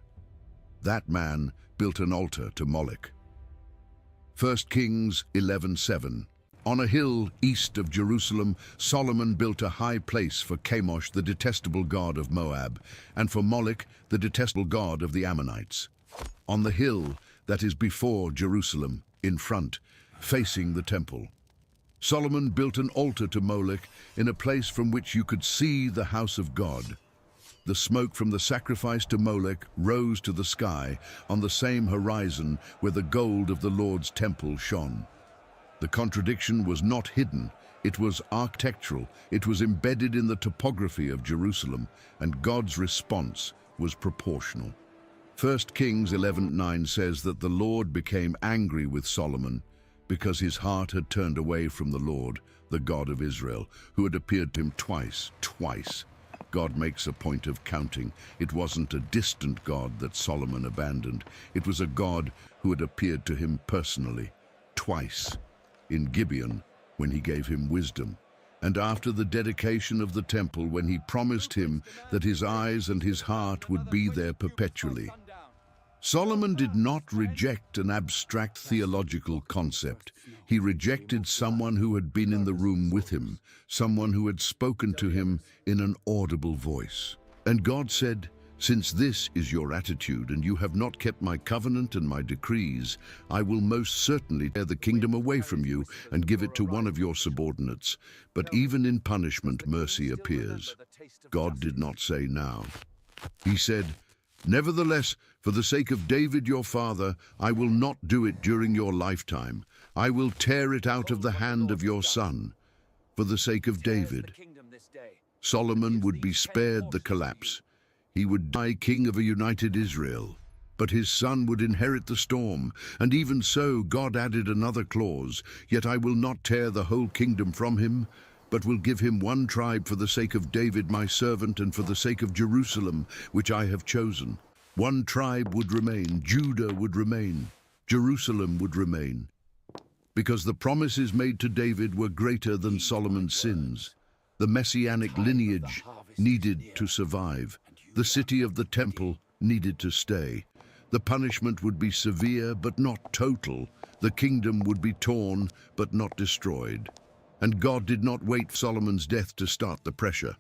That man built an altar to Moloch. 1 Kings 11:7. On a hill east of Jerusalem, Solomon built a high place for Chemosh, the detestable god of Moab, and for Moloch, the detestable god of the Ammonites. On the hill that is before Jerusalem, in front, facing the temple, Solomon built an altar to Moloch in a place from which you could see the house of God. The smoke from the sacrifice to Moloch rose to the sky on the same horizon where the gold of the Lord's temple shone. The contradiction was not hidden, it was architectural, it was embedded in the topography of Jerusalem, and God's response was proportional. 1 Kings 11:9 says that the Lord became angry with Solomon because his heart had turned away from the Lord, the God of Israel, who had appeared to him twice. God makes a point of counting. It wasn't a distant God that Solomon abandoned. It was a God who had appeared to him personally, twice. In Gibeon, when he gave him wisdom, and after the dedication of the temple, when he promised him that his eyes and his heart would be there perpetually. Solomon did not reject an abstract theological concept. He rejected someone who had been in the room with him, someone who had spoken to him in an audible voice. And God said, "Since this is your attitude, and you have not kept my covenant and my decrees, I will most certainly tear the kingdom away from you and give it to one of your subordinates. But even in punishment, mercy appears." God did not say now. He said, "Nevertheless, for the sake of David your father, I will not do it during your lifetime. I will tear it out of the hand of your son." For the sake of David, Solomon would be spared the collapse. He would die king of a united Israel, but his son would inherit the storm. And even so, God added another clause, "Yet I will not tear the whole kingdom from him, but will give him one tribe for the sake of David my servant and for the sake of Jerusalem, which I have chosen." One tribe would remain, Judah would remain, Jerusalem would remain, because the promises made to David were greater than Solomon's sins. The messianic lineage needed to survive. The city of the temple needed to stay. The punishment would be severe but not total. The kingdom would be torn but not destroyed. And God did not wait for Solomon's death to start the pressure.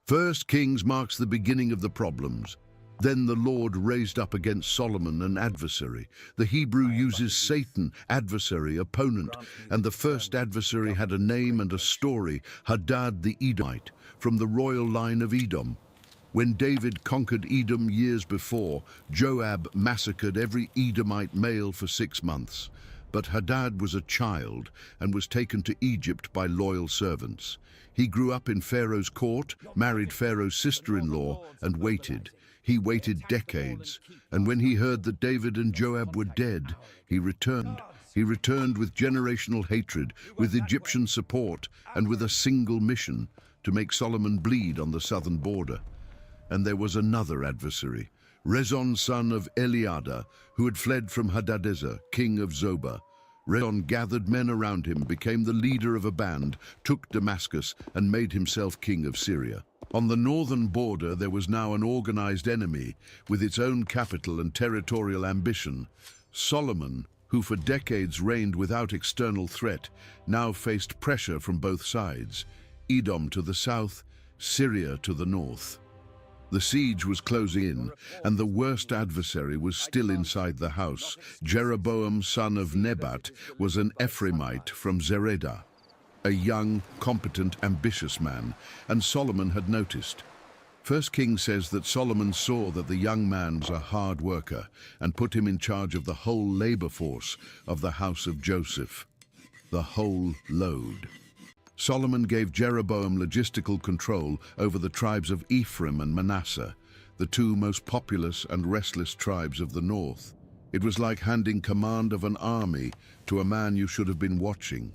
First Kings marks the beginning of the problems. Then the Lord raised up against Solomon an adversary. The Hebrew uses Satan, adversary, opponent, and the first adversary had a name and a story, Hadad the Edomite, from the royal line of Edom. When David conquered Edom years before, Joab massacred every Edomite male for 6 months. But Hadad was a child and was taken to Egypt by loyal servants. He grew up in Pharaoh's court, married Pharaoh's sister-in-law, and waited. He waited decades, and when he heard that David and Joab were dead, he returned. He returned with generational hatred, with Egyptian support, and with a single mission, to make Solomon bleed on the southern border. And there was another adversary, Rezon son of Eliada, who had fled from Hadadezer, king of Zobah. Rezon gathered men around him, became the leader of a band, took Damascus, and made himself king of Syria. On the northern border there was now an organized enemy with its own capital and territorial ambition. Solomon, who for decades reigned without external threat, now faced pressure from both sides, Edom to the south, Syria to the north. The siege was closing in, and the worst adversary was still inside the house. Jeroboam, son of Nebat, was an Ephraimite from Zeredah, a young, competent, ambitious man, and Solomon had noticed. First Kings says that Solomon saw that the young man was a hard worker and put him in charge of the whole labor force of the house of Joseph, the whole load. Solomon gave Jeroboam logistical control over the tribes of Ephraim and Manasseh, the two most populous and restless tribes of the north. It was like handing command of an army to a man you should have been watching.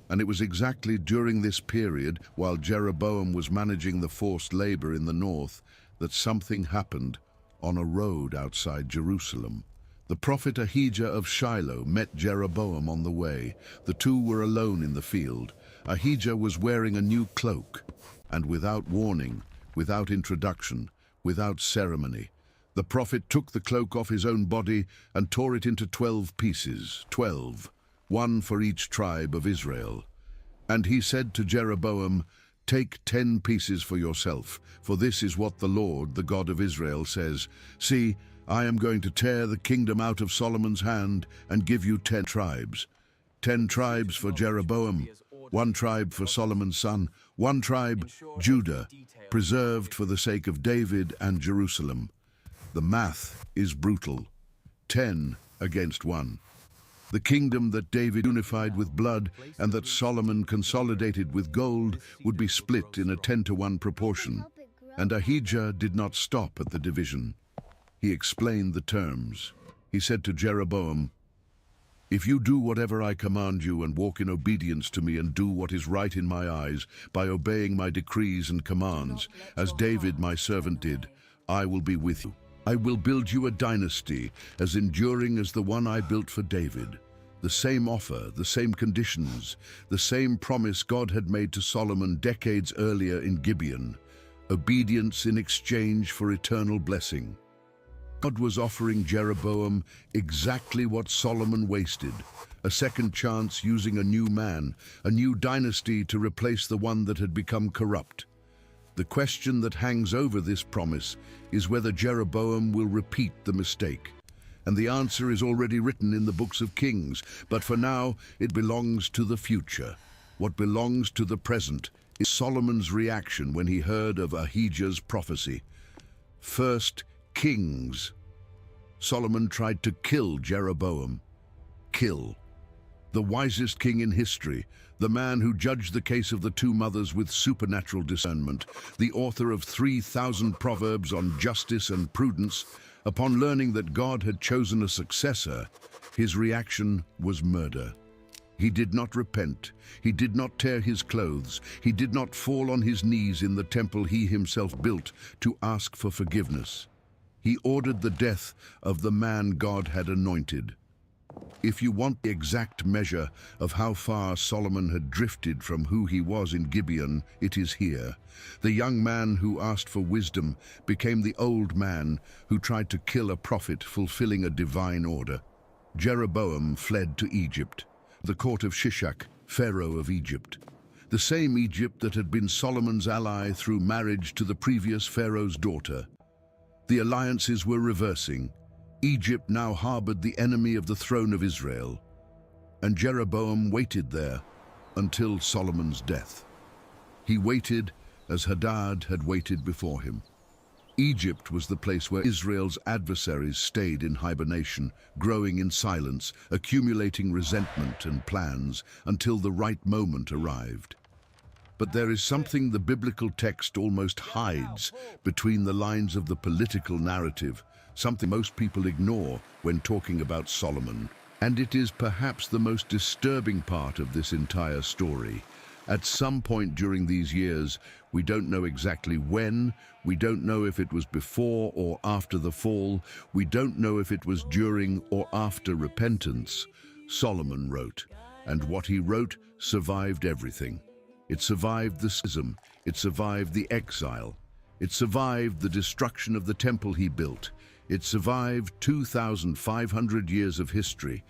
And it was exactly during this period, while Jeroboam was managing the forced labor in the north, that something happened on a road outside Jerusalem. The prophet Ahijah of Shiloh met Jeroboam on the way. The two were alone in the field. Ahijah was wearing a new cloak, and without warning, without introduction, without ceremony, the prophet took the cloak off his own body and tore it into 12 pieces, 12, one for each tribe of Israel. And he said to Jeroboam, "Take 10 pieces for yourself, for this is what the Lord, the God of Israel, says. See, I am going to tear the kingdom out of Solomon's hand and give you 10 tribes. 10 tribes for Jeroboam, 1 tribe for Solomon's son, 1 tribe, Judah, preserved for the sake of David and Jerusalem." The math is brutal. 10 against 1. The kingdom that David unified with blood and that Solomon consolidated with gold would be split in a 10-to-1 proportion. And Ahijah did not stop at the division. He explained the terms. He said to Jeroboam, "If you do whatever I command you and walk in obedience to me and do what is right in my eyes by obeying my decrees and commands, as David my servant did, I will be with you. I will build you a dynasty as enduring as the one I built for David." The same offer, the same conditions, the same promise God had made to Solomon decades earlier in Gibeon. Obedience in exchange for eternal blessing. God was offering Jeroboam exactly what Solomon wasted, a second chance using a new man, a new dynasty to replace the one that had become corrupt. The question that hangs over this promise is whether Jeroboam will repeat the mistake. And the answer is already written in the books of Kings, but for now it belongs to the future. What belongs to the present is Solomon's reaction when he heard of Ahijah's prophecy. First Kings. Solomon tried to kill Jeroboam. Kill. The wisest king in history, the man who judged the case of the two mothers with supernatural discernment, the author of 3,000 proverbs on justice and prudence, upon learning that God had chosen a successor, his reaction was murder. He did not repent. He did not tear his clothes. He did not fall on his knees in the temple he himself built to ask for forgiveness. He ordered the death of the man God had anointed. If you want the exact measure of how far Solomon had drifted from who he was in Gibeon, it is here. The young man who asked for wisdom became the old man who tried to kill a prophet fulfilling a divine order. Jeroboam fled to Egypt, the court of Shishak, Pharaoh of Egypt. The same Egypt that had been Solomon's ally through marriage to the previous Pharaoh's daughter. The alliances were reversing. Egypt now harbored the enemy of the throne of Israel, and Jeroboam waited there until Solomon's death. He waited as Hadad had waited before him. Egypt was the place where Israel's adversaries stayed in hibernation, growing in silence, accumulating resentment and plans until the right moment arrived. But there is something the biblical text almost hides between the lines of the political narrative, something most people ignore when talking about Solomon. And it is perhaps the most disturbing part of this entire story. At some point during these years, we don't know exactly when, we don't know if it was before or after the fall, we don't know if it was during or after repentance, Solomon wrote. And what he wrote survived everything. It survived the schism, it survived the exile, it survived the destruction of the temple he built, it survived 2,500 years of history,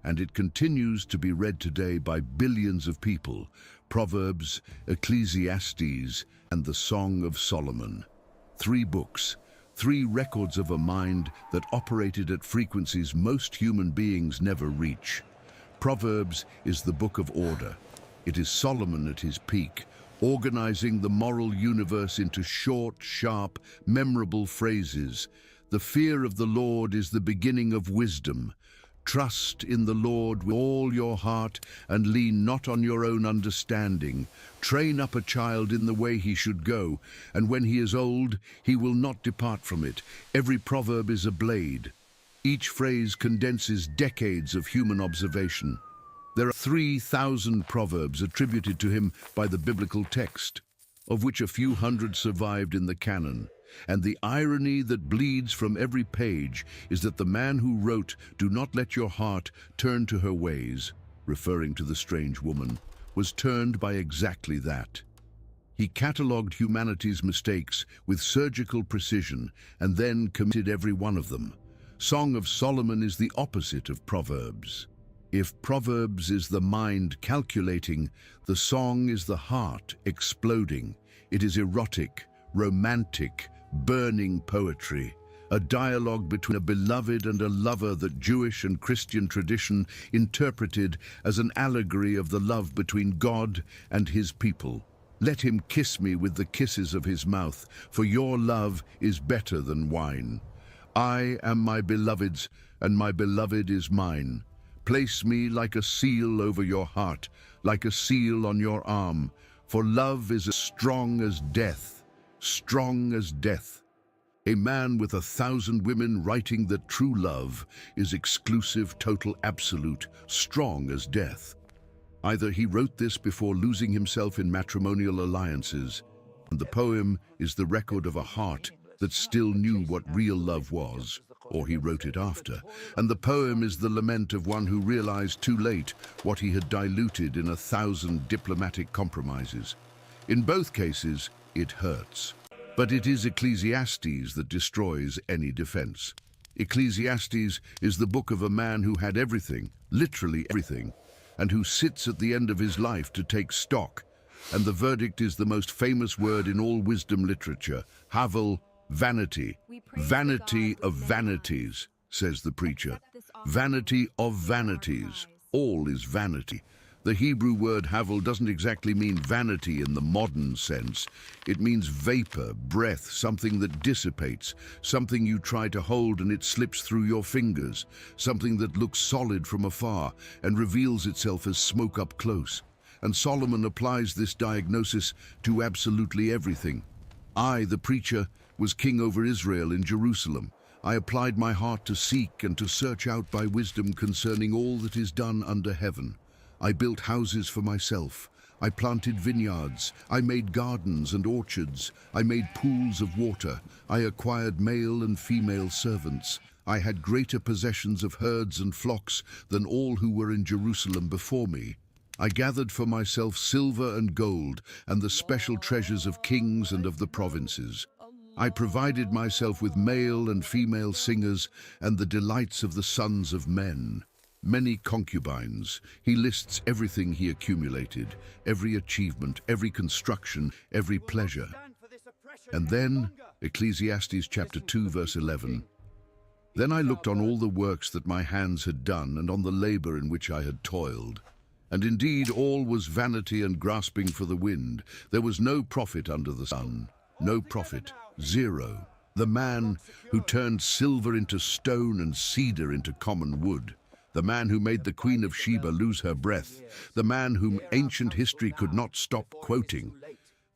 and it continues to be read today by billions of people. Proverbs, Ecclesiastes, and the Song of Solomon. 3 books, 3 records of a mind that operated at frequencies most human beings never reach. Proverbs is the book of order. It is Solomon at his peak, organizing the moral universe into short, sharp, memorable phrases. The fear of the Lord is the beginning of wisdom. Trust in the Lord with all your heart and lean not on your own understanding. Train up a child in the way he should go, and when he is old, he will not depart from it. Every proverb is a blade. Each phrase condenses decades of human observation. There are 3,000 proverbs attributed to him by the biblical text, of which a few hundred survived in the canon. And the irony that bleeds from every page is that the man who wrote, "Do not let your heart turn to her ways," referring to the strange woman, was turned by exactly that. He catalogued humanity's mistakes with surgical precision and then committed every one of them. Song of Solomon is the opposite of Proverbs. If Proverbs is the mind calculating, the song is the heart exploding. It is erotic, romantic, burning poetry, a dialogue between a beloved and a lover that Jewish and Christian tradition interpreted as an allegory of the love between God and his people. Let him kiss me with the kisses of his mouth, for your love is better than wine. I am my beloved's, and my beloved is mine. Place me like a seal over your heart, like a seal on your arm, for love is as strong as death, strong as death. A man with 1,000 women writing that true love is exclusive, total, absolute, strong as death. Either he wrote this before losing himself in matrimonial alliances, and the poem is the record of a heart that still knew what real love was, or he wrote it after, and the poem is the lament of one who realized too late what he had diluted in 1,000 diplomatic compromises. In both cases, it hurts. But it is Ecclesiastes that destroys any defense. Ecclesiastes is the book of a man who had everything, literally everything, and who sits at the end of his life to take stock. And the verdict is the most famous word in all wisdom literature, Havel, vanity. Vanity of vanities, says the preacher. Vanity of vanities. All is vanity. The Hebrew word havel doesn't exactly mean vanity in the modern sense. It means vapor, breath, something that dissipates, something you try to hold and it slips through your fingers, something that looks solid from afar and reveals itself as smoke up close. And Solomon applies this diagnosis to absolutely everything. I, the preacher, was king over Israel in Jerusalem. I applied my heart to seek and to search out by wisdom concerning all that is done under heaven. I built houses for myself. I planted vineyards. I made gardens and orchards. I made pools of water. I acquired male and female servants. I had greater possessions of herds and flocks than all who were in Jerusalem before me. I gathered for myself silver and gold and the special treasures of kings and of the provinces. I provided myself with male and female singers and the delights of the sons of men. Many concubines. He lists everything he accumulated, every achievement, every construction, every pleasure. And then, Ecclesiastes chapter 2, verse 11, "Then I looked on all the works that my hands had done, and on the labor in which I had toiled. And indeed all was vanity and grasping for the wind. There was no profit under the sun, no profit, zero. The man who turned silver into stone and cedar into common wood, the man who made the Queen of Sheba lose her breath, the man whom ancient history could not stop quoting.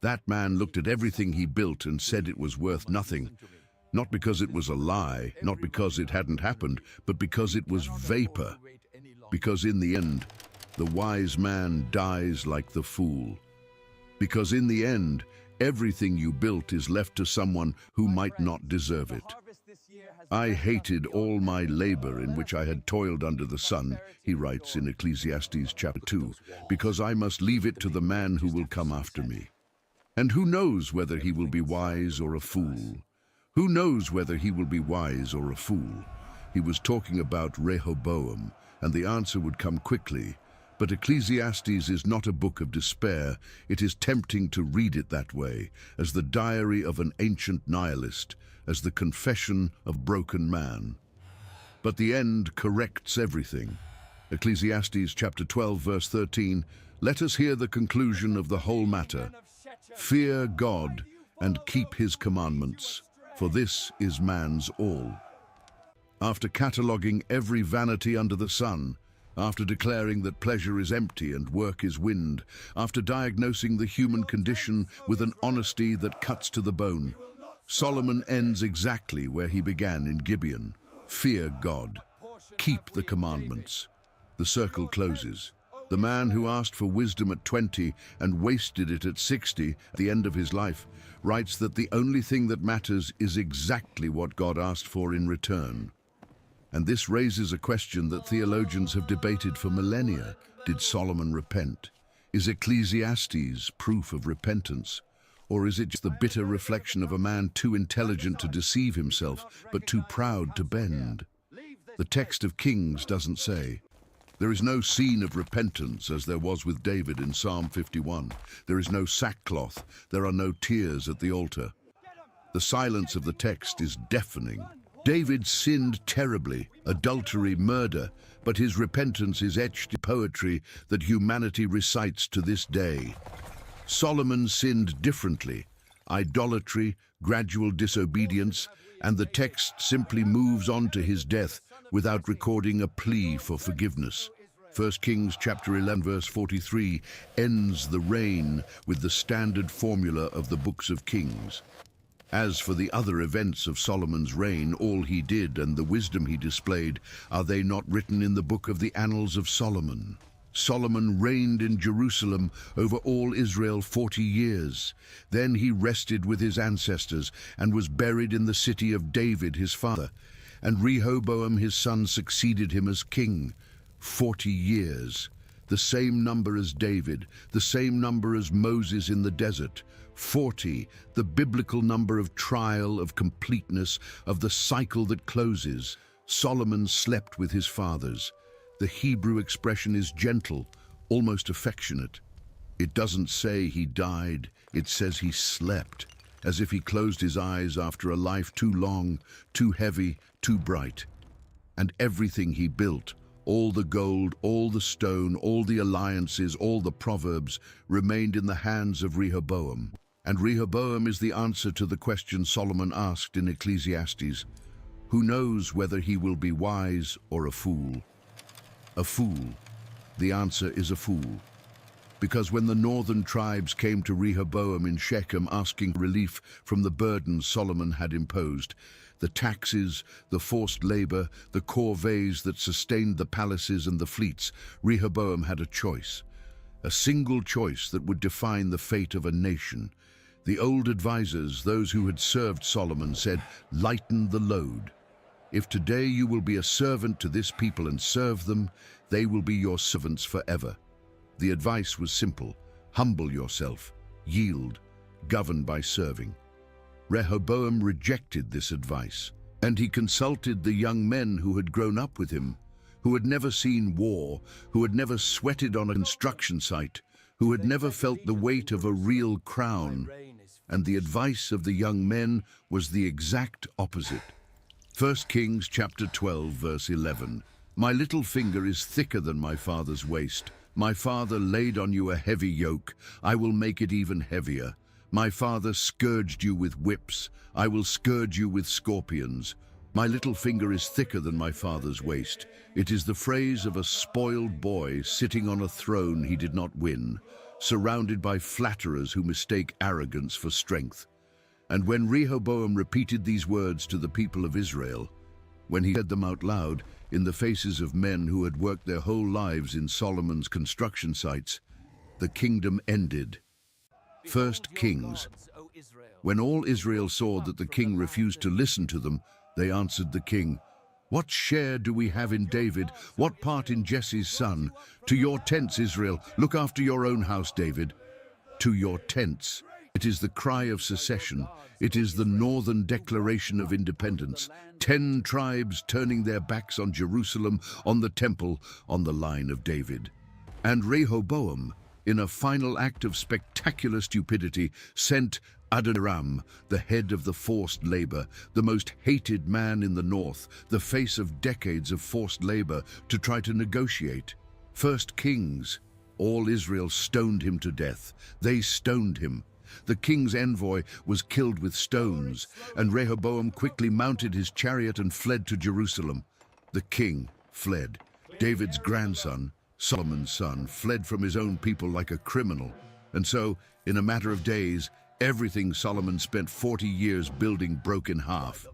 That man looked at everything he built and said it was worth nothing. Not because it was a lie, not because it hadn't happened, but because it was vapor. Because in the end, the wise man dies like the fool. Because in the end, everything you built is left to someone who might not deserve it. I hated all my labor in which I had toiled under the sun," he writes in Ecclesiastes chapter 2, "because I must leave it to the man who will come after me. And who knows whether he will be wise or a fool? Who knows whether he will be wise or a fool?" He was talking about Rehoboam, and the answer would come quickly. But Ecclesiastes is not a book of despair. It is tempting to read it that way, as the diary of an ancient nihilist, as the confession of broken man. But the end corrects everything. Ecclesiastes chapter 12, verse 13, "Let us hear the conclusion of the whole matter. Fear God and keep his commandments, for this is man's all." After cataloguing every vanity under the sun, after declaring that pleasure is empty and work is wind, after diagnosing the human condition with an honesty that cuts to the bone, Solomon ends exactly where he began in Gibeon. Fear God. Keep the commandments. The circle closes. The man who asked for wisdom at 20 and wasted it at 60 at the end of his life writes that the only thing that matters is exactly what God asked for in return. And this raises a question that theologians have debated for millennia. Did Solomon repent? Is Ecclesiastes proof of repentance? Or is it just the bitter reflection of a man too intelligent to deceive himself, but too proud to bend? The text of Kings doesn't say. There is no scene of repentance as there was with David in Psalm 51. There is no sackcloth. There are no tears at the altar. The silence of the text is deafening. David sinned terribly, adultery, murder, but his repentance is etched in poetry that humanity recites to this day. Solomon sinned differently, idolatry, gradual disobedience, and the text simply moves on to his death without recording a plea for forgiveness. 1 Kings chapter 11 verse 43 ends the reign with the standard formula of the books of Kings. As for the other events of Solomon's reign, all he did and the wisdom he displayed, are they not written in the book of the Annals of Solomon? Solomon reigned in Jerusalem over all Israel 40 years. Then he rested with his ancestors and was buried in the city of David his father. And Rehoboam his son succeeded him as king. 40 years. The same number as David, the same number as Moses in the desert. 40, the biblical number of trial, of completeness, of the cycle that closes. Solomon slept with his fathers. The Hebrew expression is gentle, almost affectionate. It doesn't say he died, it says he slept, as if he closed his eyes after a life too long, too heavy, too bright. And everything he built, all the gold, all the stone, all the alliances, all the proverbs, remained in the hands of Rehoboam. And Rehoboam is the answer to the question Solomon asked in Ecclesiastes. Who knows whether he will be wise or a fool? A fool. The answer is a fool. Because when the northern tribes came to Rehoboam in Shechem asking relief from the burdens Solomon had imposed, the taxes, the forced labor, the corvées that sustained the palaces and the fleets, Rehoboam had a choice. A single choice that would define the fate of a nation. The old advisors, those who had served Solomon, said, lighten the load. If today you will be a servant to this people and serve them, they will be your servants forever. The advice was simple: humble yourself, yield, govern by serving. Rehoboam rejected this advice, and he consulted the young men who had grown up with him, who had never seen war, who had never sweated on a construction site, who had never felt the weight of a real crown. And the advice of the young men was the exact opposite. 1 Kings chapter 12, verse 11. My little finger is thicker than my father's waist. My father laid on you a heavy yoke. I will make it even heavier. My father scourged you with whips. I will scourge you with scorpions. My little finger is thicker than my father's waist. It is the phrase of a spoiled boy sitting on a throne he did not win, surrounded by flatterers who mistake arrogance for strength. And when Rehoboam repeated these words to the people of Israel, when he said them out loud in the faces of men who had worked their whole lives in Solomon's construction sites, the kingdom ended. 1 Kings. When all Israel saw that the king refused to listen to them, they answered the king, "What share do we have in David? What part in Jesse's son? To your tents, Israel. Look after your own house, David. To your tents." It is the cry of secession. It is the northern declaration of independence. 10 tribes turning their backs on Jerusalem, on the temple, on the line of David. And Rehoboam, in a final act of spectacular stupidity, sent Adoniram, the head of the forced labor, the most hated man in the north, the face of decades of forced labor, to try to negotiate. 1 Kings. All Israel stoned him to death. They stoned him. The king's envoy was killed with stones, and Rehoboam quickly mounted his chariot and fled to Jerusalem. The king fled. David's grandson, Solomon's son, fled from his own people like a criminal. And so, in a matter of days, everything Solomon spent 40 years building broke in half.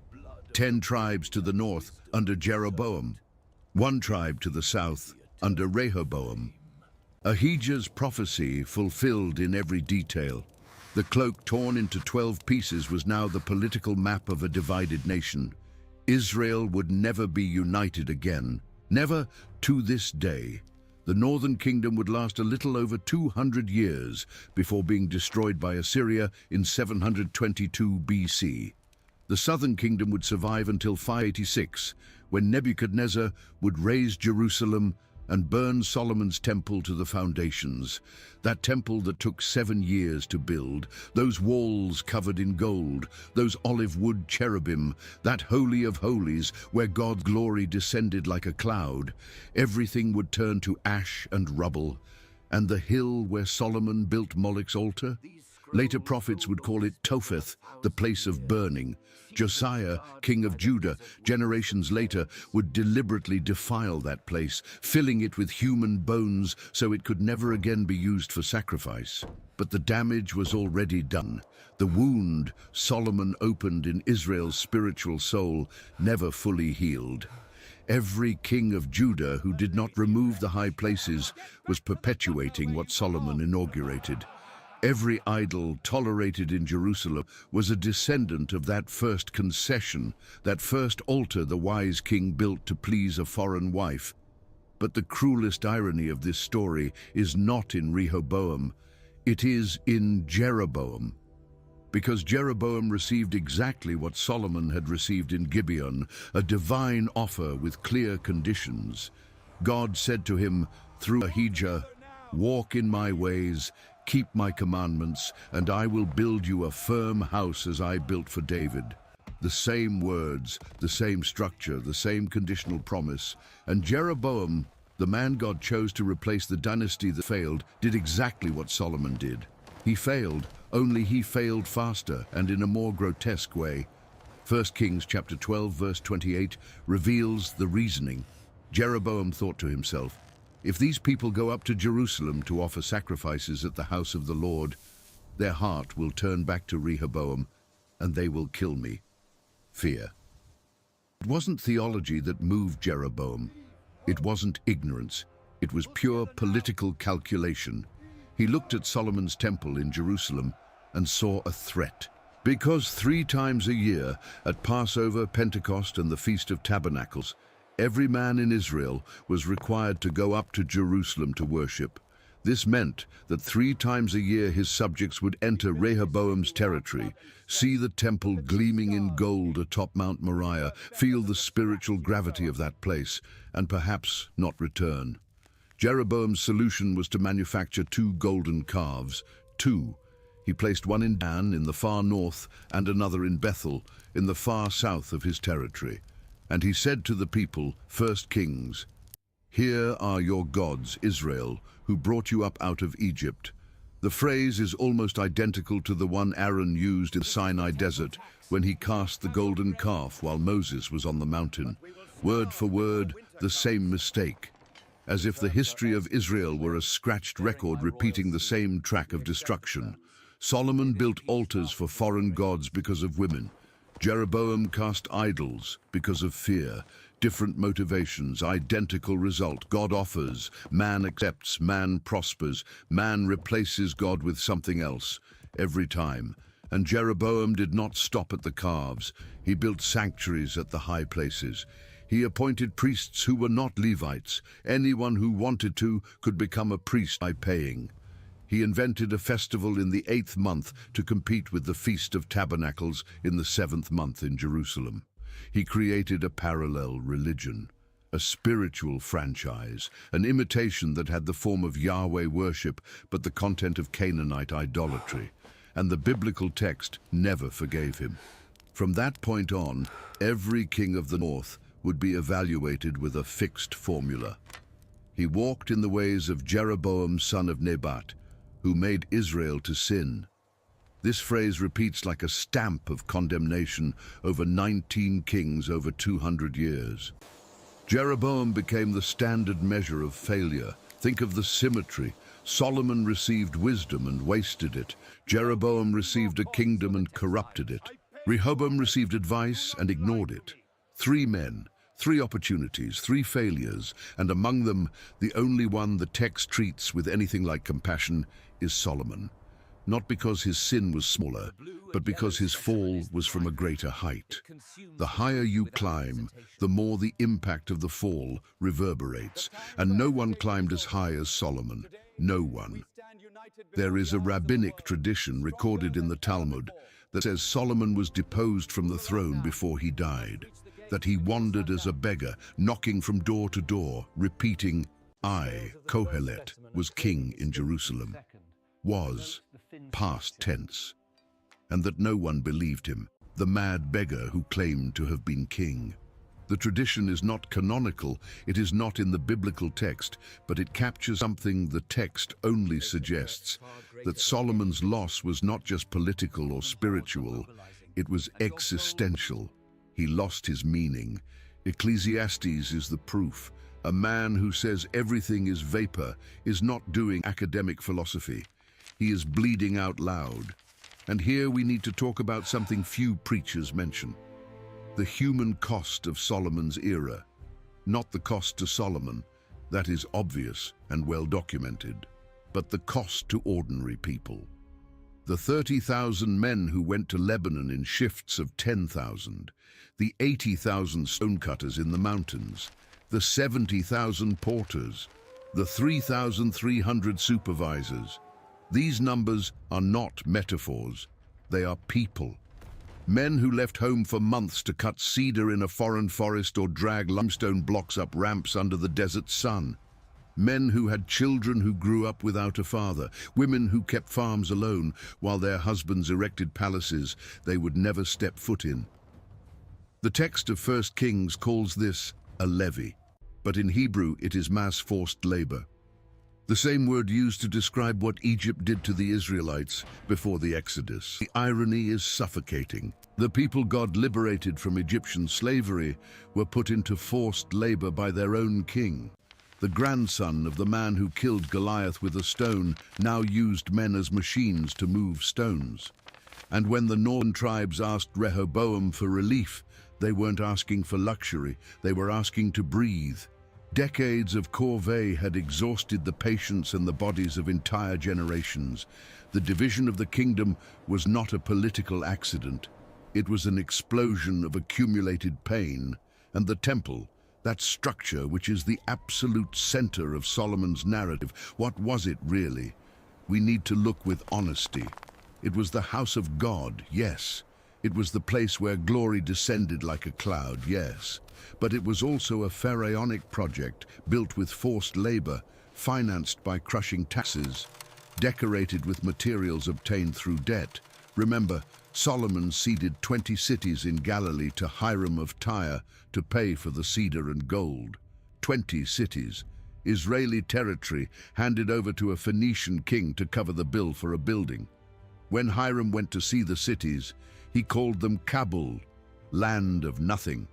10 tribes to the north under Jeroboam, 1 tribe to the south under Rehoboam. Ahijah's prophecy fulfilled in every detail. The cloak torn into 12 pieces was now the political map of a divided nation. Israel would never be united again. Never to this day. The northern kingdom would last a little over 200 years before being destroyed by Assyria in 722 BC. The southern kingdom would survive until 586, when Nebuchadnezzar would raise Jerusalem and burn Solomon's temple to the foundations. That temple that took 7 years to build, those walls covered in gold, those olive wood cherubim, that holy of holies where God's glory descended like a cloud, everything would turn to ash and rubble. And the hill where Solomon built Moloch's altar? Later prophets would call it Topheth, the place of burning. Josiah, king of Judah, generations later, would deliberately defile that place, filling it with human bones so it could never again be used for sacrifice. But the damage was already done. The wound Solomon opened in Israel's spiritual soul never fully healed. Every king of Judah who did not remove the high places was perpetuating what Solomon inaugurated. Every idol tolerated in Jerusalem was a descendant of that first concession, that first altar the wise king built to please a foreign wife. But the cruelest irony of this story is not in Rehoboam, it is in Jeroboam. Because Jeroboam received exactly what Solomon had received in Gibeon, a divine offer with clear conditions. God said to him through Ahijah, "Walk in my ways, keep my commandments, and I will build you a firm house as I built for David." The same words, the same structure, the same conditional promise. And Jeroboam, the man God chose to replace the dynasty that failed, did exactly what Solomon did. He failed, only he failed faster and in a more grotesque way. 1 Kings chapter 12, verse 28 reveals the reasoning. Jeroboam thought to himself, "If these people go up to Jerusalem to offer sacrifices at the house of the Lord, their heart will turn back to Rehoboam, and they will kill me." Fear. It wasn't theology that moved Jeroboam. It wasn't ignorance. It was pure political calculation. He looked at Solomon's temple in Jerusalem and saw a threat. Because 3 times a year, at Passover, Pentecost, and the Feast of Tabernacles, every man in Israel was required to go up to Jerusalem to worship. This meant that 3 times a year his subjects would enter Rehoboam's territory, see the temple gleaming in gold atop Mount Moriah, feel the spiritual gravity of that place, and perhaps not return. Jeroboam's solution was to manufacture 2 golden calves. 2. He placed one in Dan in the far north and another in Bethel in the far south of his territory. And he said to the people, 1 Kings, "Here are your gods, Israel, who brought you up out of Egypt." The phrase is almost identical to the one Aaron used in Sinai desert when he cast the golden calf while Moses was on the mountain. Word for word, the same mistake. As if the history of Israel were a scratched record repeating the same track of destruction. Solomon built altars for foreign gods because of women. Jeroboam cast idols because of fear. Different motivations, identical result. God offers, man accepts, man prospers, man replaces God with something else, every time. And Jeroboam did not stop at the calves. He built sanctuaries at the high places. He appointed priests who were not Levites. Anyone who wanted to could become a priest by paying. He invented a festival in the 8th month to compete with the Feast of Tabernacles in the 7th month in Jerusalem. He created a parallel religion, a spiritual franchise, an imitation that had the form of Yahweh worship but the content of Canaanite idolatry. And the biblical text never forgave him. From that point on, every king of the north would be evaluated with a fixed formula. He walked in the ways of Jeroboam, son of Nebat, who made Israel to sin. This phrase repeats like a stamp of condemnation over 19 kings over 200 years. Jeroboam became the standard measure of failure. Think of the symmetry. Solomon received wisdom and wasted it. Jeroboam received a kingdom and corrupted it. Rehoboam received advice and ignored it. 3 men, 3 opportunities, 3 failures, and among them, the only one the text treats with anything like compassion is Solomon. Not because his sin was smaller, but because his fall was from a greater height. The higher you climb, the more the impact of the fall reverberates, and no one climbed as high as Solomon. No one. There is a rabbinic tradition recorded in the Talmud that says Solomon was deposed from the throne before he died, that he wandered as a beggar, knocking from door to door, repeating, "I, Kohelet, was king in Jerusalem." Was, past tense, and that no one believed him, the mad beggar who claimed to have been king. The tradition is not canonical, it is not in the biblical text, but it captures something the text only suggests, that Solomon's loss was not just political or spiritual, it was existential. He lost his meaning. Ecclesiastes is the proof. A man who says everything is vapor is not doing academic philosophy. He is bleeding out loud. And here we need to talk about something few preachers mention. The human cost of Solomon's era. Not the cost to Solomon, that is obvious and well documented, but the cost to ordinary people. The 30,000 men who went to Lebanon in shifts of 10,000, the 80,000 stonecutters in the mountains, the 70,000 porters, the 3,300 supervisors. These numbers are not metaphors, they are people. Men who left home for months to cut cedar in a foreign forest or drag limestone blocks up ramps under the desert sun. Men who had children who grew up without a father. Women who kept farms alone while their husbands erected palaces they would never step foot in. The text of 1 Kings calls this a levy, but in Hebrew it is mass forced labor. The same word used to describe what Egypt did to the Israelites before the Exodus. The irony is suffocating. The people God liberated from Egyptian slavery were put into forced labor by their own king. The grandson of the man who killed Goliath with a stone now used men as machines to move stones. And when the northern tribes asked Rehoboam for relief, they weren't asking for luxury, they were asking to breathe. Decades of corvée had exhausted the patience and the bodies of entire generations. The division of the kingdom was not a political accident. It was an explosion of accumulated pain. And the temple, that structure which is the absolute center of Solomon's narrative, what was it really? We need to look with honesty. It was the house of God, yes. It was the place where glory descended like a cloud, yes. But it was also a pharaonic project built with forced labor, financed by crushing taxes, decorated with materials obtained through debt. Remember, Solomon ceded 20 cities in Galilee to Hiram of Tyre to pay for the cedar and gold. 20 cities. Israeli territory handed over to a Phoenician king to cover the bill for a building. When Hiram went to see the cities, he called them Kabul, land of nothing.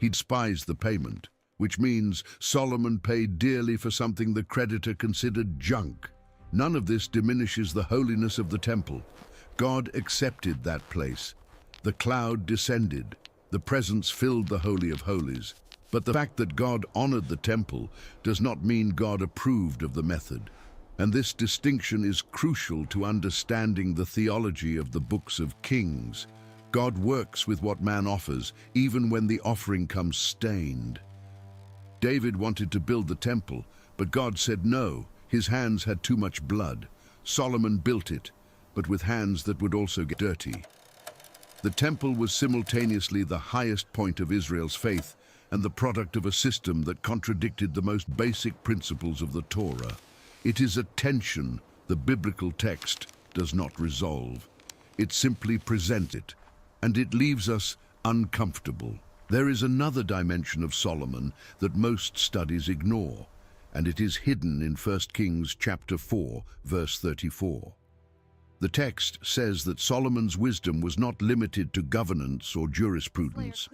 He despised the payment, which means Solomon paid dearly for something the creditor considered junk. None of this diminishes the holiness of the temple. God accepted that place. The cloud descended. The presence filled the Holy of Holies. But the fact that God honored the temple does not mean God approved of the method. And this distinction is crucial to understanding the theology of the books of Kings. God works with what man offers, even when the offering comes stained. David wanted to build the temple, but God said no. His hands had too much blood. Solomon built it, but with hands that would also get dirty. The temple was simultaneously the highest point of Israel's faith and the product of a system that contradicted the most basic principles of the Torah. It is a tension the biblical text does not resolve. It simply presents it, and it leaves us uncomfortable. There is another dimension of Solomon that most studies ignore, and it is hidden in 1 Kings chapter 4, verse 34. The text says that Solomon's wisdom was not limited to governance or jurisprudence.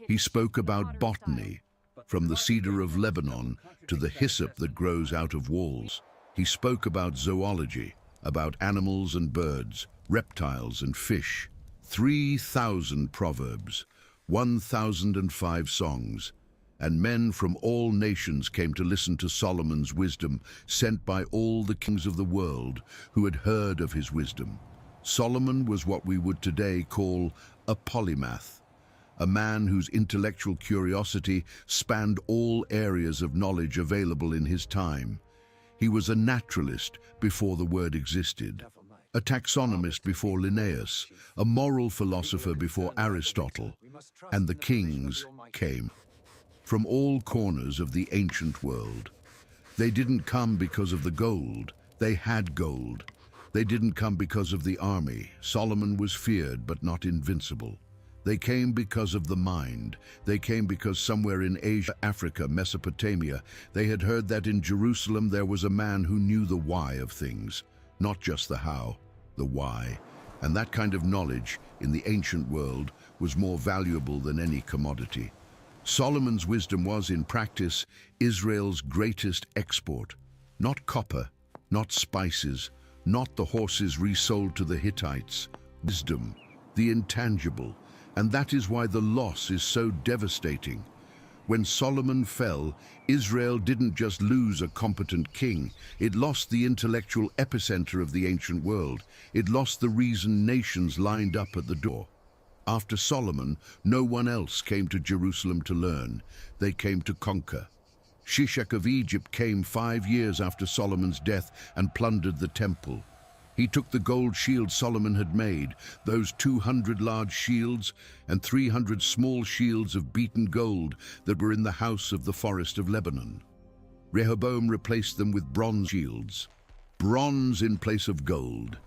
He spoke about botany, from the cedar of Lebanon to the hyssop that grows out of walls. He spoke about zoology, about animals and birds, reptiles and fish. 3,000 proverbs, 1,005 songs, and men from all nations came to listen to Solomon's wisdom, sent by all the kings of the world who had heard of his wisdom. Solomon was what we would today call a polymath, a man whose intellectual curiosity spanned all areas of knowledge available in his time. He was a naturalist before the word existed, a taxonomist before Linnaeus, a moral philosopher before Aristotle, and the kings came from all corners of the ancient world. They didn't come because of the gold, they had gold. They didn't come because of the army. Solomon was feared but not invincible. They came because of the mind. They came because somewhere in Asia, Africa, Mesopotamia, they had heard that in Jerusalem there was a man who knew the why of things, not just the how, the why. And that kind of knowledge in the ancient world was more valuable than any commodity. Solomon's wisdom was, in practice, Israel's greatest export. Not copper, not spices, not the horses resold to the Hittites. Wisdom, the intangible. And that is why the loss is so devastating. When Solomon fell, Israel didn't just lose a competent king. It lost the intellectual epicenter of the ancient world. It lost the reason nations lined up at the door. After Solomon, no one else came to Jerusalem to learn. They came to conquer. Shishak of Egypt came 5 years after Solomon's death and plundered the temple. He took the gold shield Solomon had made, those 200 large shields and 300 small shields of beaten gold that were in the house of the forest of Lebanon. Rehoboam replaced them with bronze shields, bronze in place of gold.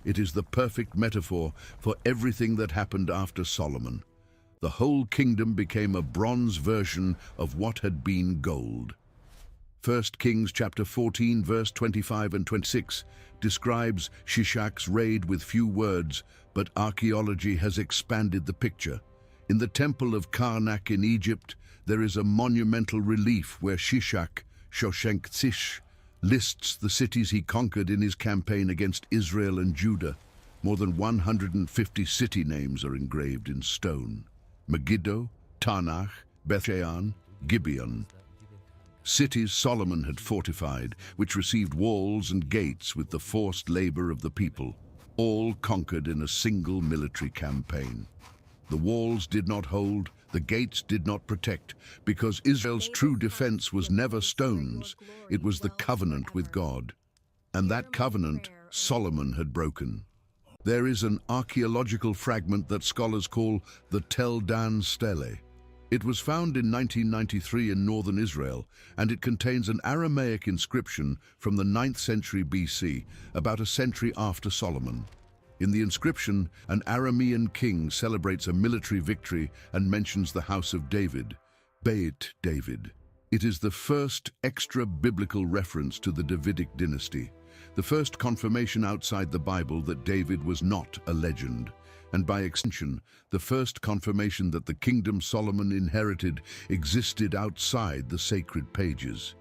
It is the perfect metaphor for everything that happened after Solomon. The whole kingdom became a bronze version of what had been gold. 1 Kings chapter 14, verse 25 and 26 describes Shishak's raid with few words, but archaeology has expanded the picture. In the temple of Karnak in Egypt, there is a monumental relief where Shishak, Shoshenq-Tsish, lists the cities he conquered in his campaign against Israel and Judah. More than 150 city names are engraved in stone. Megiddo, Tanakh, Bethshean, Gibeon. cities Solomon had fortified, which received walls and gates with the forced labor of the people, all conquered in a single military campaign. The walls did not hold, the gates did not protect, because Israel's true defense was never stones, it was the covenant with God. And that covenant Solomon had broken. There is an archaeological fragment that scholars call the Tel Dan Stele. It was found in 1993 in northern Israel, and it contains an Aramaic inscription from the 9th century BC, about a century after Solomon. In the inscription, an Aramean king celebrates a military victory and mentions the house of David, Beit David. It is the first extra-biblical reference to the Davidic dynasty, the first confirmation outside the Bible that David was not a legend, and by extension, the first confirmation that the kingdom Solomon inherited existed outside the sacred pages.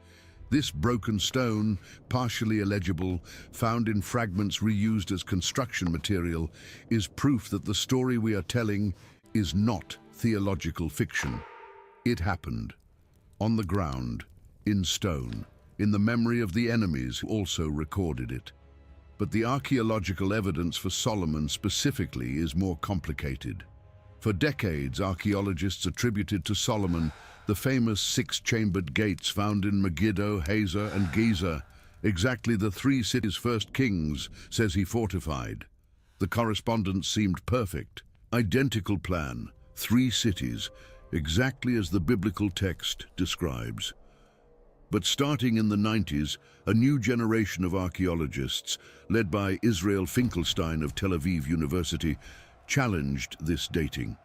This broken stone, partially illegible, found in fragments reused as construction material, is proof that the story we are telling is not theological fiction. It happened, on the ground, in stone, in the memory of the enemies who also recorded it. But the archaeological evidence for Solomon specifically is more complicated. For decades, archaeologists attributed to Solomon the famous six-chambered gates found in Megiddo, Hazor, and Giza, exactly the three cities' first kings says he fortified. The correspondence seemed perfect. Identical plan, three cities, exactly as the biblical text describes. But starting in the 90s, a new generation of archaeologists, led by Israel Finkelstein of Tel Aviv University, challenged this dating.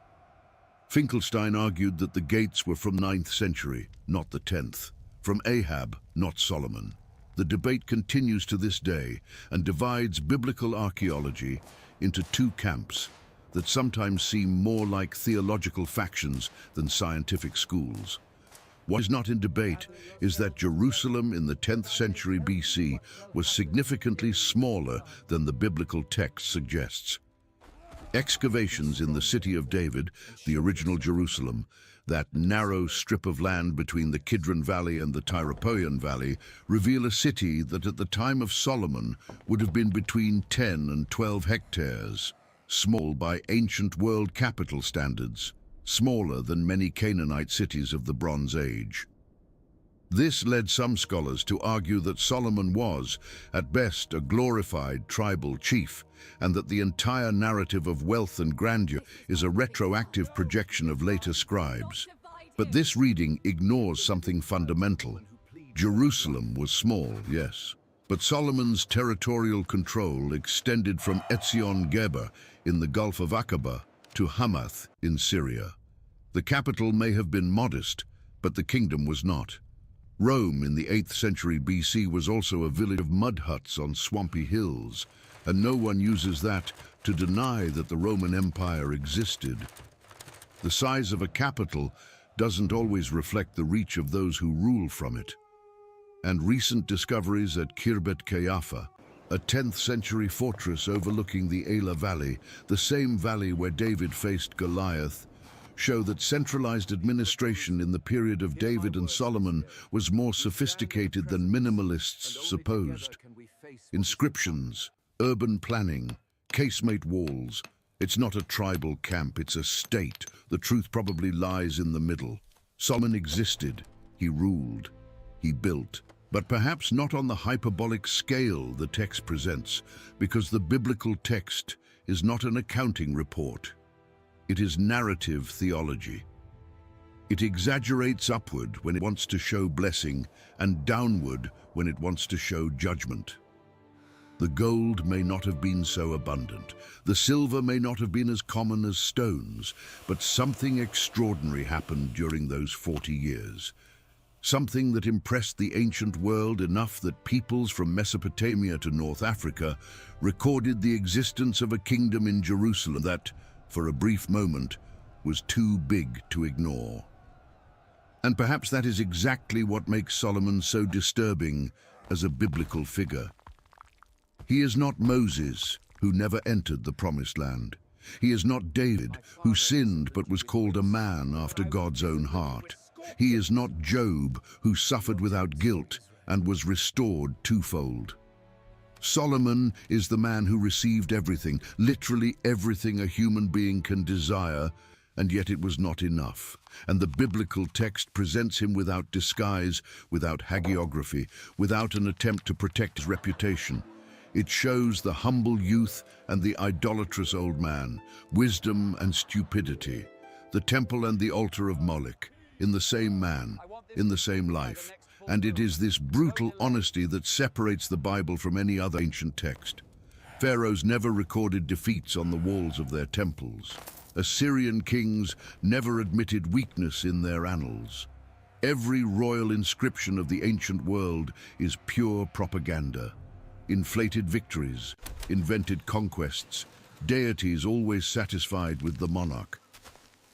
Finkelstein argued that the gates were from 9th century, not the 10th, from Ahab, not Solomon. The debate continues to this day and divides biblical archaeology into two camps that sometimes seem more like theological factions than scientific schools. What is not in debate is that Jerusalem in the 10th century BC was significantly smaller than the biblical text suggests. Excavations in the city of David, the original Jerusalem, that narrow strip of land between the Kidron Valley and the Tyropoeon Valley, reveal a city that at the time of Solomon would have been between 10 and 12 hectares, small by ancient world capital standards, smaller than many Canaanite cities of the Bronze Age. This led some scholars to argue that Solomon was, at best, a glorified tribal chief, and that the entire narrative of wealth and grandeur is a retroactive projection of later scribes. But this reading ignores something fundamental. Jerusalem was small, yes, but Solomon's territorial control extended from Etzion Geber in the Gulf of Aqaba to Hamath in Syria. The capital may have been modest, but the kingdom was not. Rome in the 8th century BC was also a village of mud huts on swampy hills, and no one uses that to deny that the Roman Empire existed. The size of a capital doesn't always reflect the reach of those who rule from it. And recent discoveries at Khirbet Qeiyafa, a 10th century fortress overlooking the Elah Valley, the same valley where David faced Goliath, show that centralized administration in the period of David and Solomon was more sophisticated than minimalists supposed. Inscriptions, urban planning, casemate walls. It's not a tribal camp, it's a state. The truth probably lies in the middle. Solomon existed, he ruled, he built, but perhaps not on the hyperbolic scale the text presents, because the biblical text is not an accounting report. It is narrative theology. It exaggerates upward when it wants to show blessing and downward when it wants to show judgment. The gold may not have been so abundant, the silver may not have been as common as stones, but something extraordinary happened during those 40 years. Something that impressed the ancient world enough that peoples from Mesopotamia to North Africa recorded the existence of a kingdom in Jerusalem that, for a brief moment, was too big to ignore. And perhaps that is exactly what makes Solomon so disturbing as a biblical figure. He is not Moses, who never entered the Promised Land. He is not David, who sinned but was called a man after God's own heart. He is not Job, who suffered without guilt and was restored twofold. Solomon is the man who received everything, literally everything a human being can desire, and yet it was not enough. And the biblical text presents him without disguise, without hagiography, without an attempt to protect his reputation. It shows the humble youth and the idolatrous old man, wisdom and stupidity, the temple and the altar of Moloch, in the same man, in the same life. And it is this brutal honesty that separates the Bible from any other ancient text. Pharaohs never recorded defeats on the walls of their temples. Assyrian kings never admitted weakness in their annals. Every royal inscription of the ancient world is pure propaganda. Inflated victories, invented conquests, deities always satisfied with the monarch.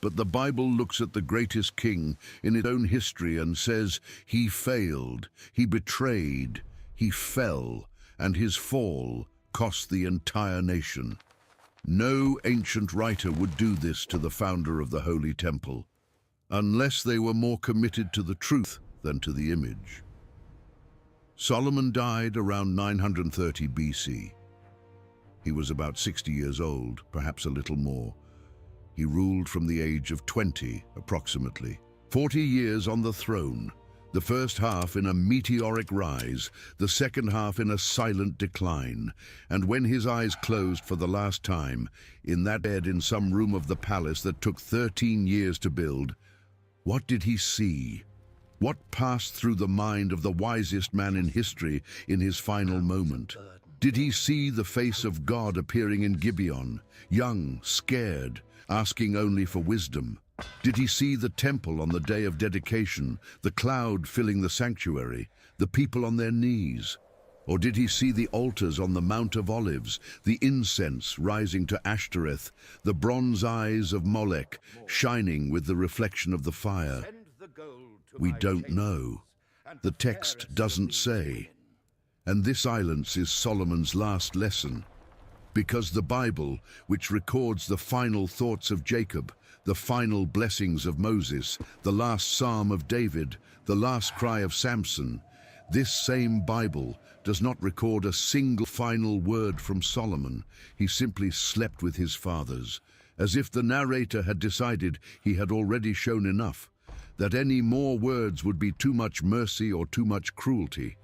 But the Bible looks at the greatest king in its own history and says he failed, he betrayed, he fell, and his fall cost the entire nation. No ancient writer would do this to the founder of the Holy Temple, unless they were more committed to the truth than to the image. Solomon died around 930 BC. He was about 60 years old, perhaps a little more. He ruled from the age of 20, approximately. 40 years on the throne, the first half in a meteoric rise, the second half in a silent decline. And when his eyes closed for the last time, in that bed in some room of the palace that took 13 years to build, what did he see? What passed through the mind of the wisest man in history in his final moment? Did he see the face of God appearing in Gibeon, young, scared, asking only for wisdom? Did he see the temple on the day of dedication, the cloud filling the sanctuary, the people on their knees? Or did he see the altars on the Mount of Olives, the incense rising to Ashtoreth, the bronze eyes of Molech shining with the reflection of the fire? We don't know. The text doesn't say. And this silence is Solomon's last lesson. Because the Bible, which records the final thoughts of Jacob, the final blessings of Moses, the last psalm of David, the last cry of Samson, this same Bible does not record a single final word from Solomon. He simply slept with his fathers, as if the narrator had decided he had already shown enough, that any more words would be too much mercy or too much cruelty,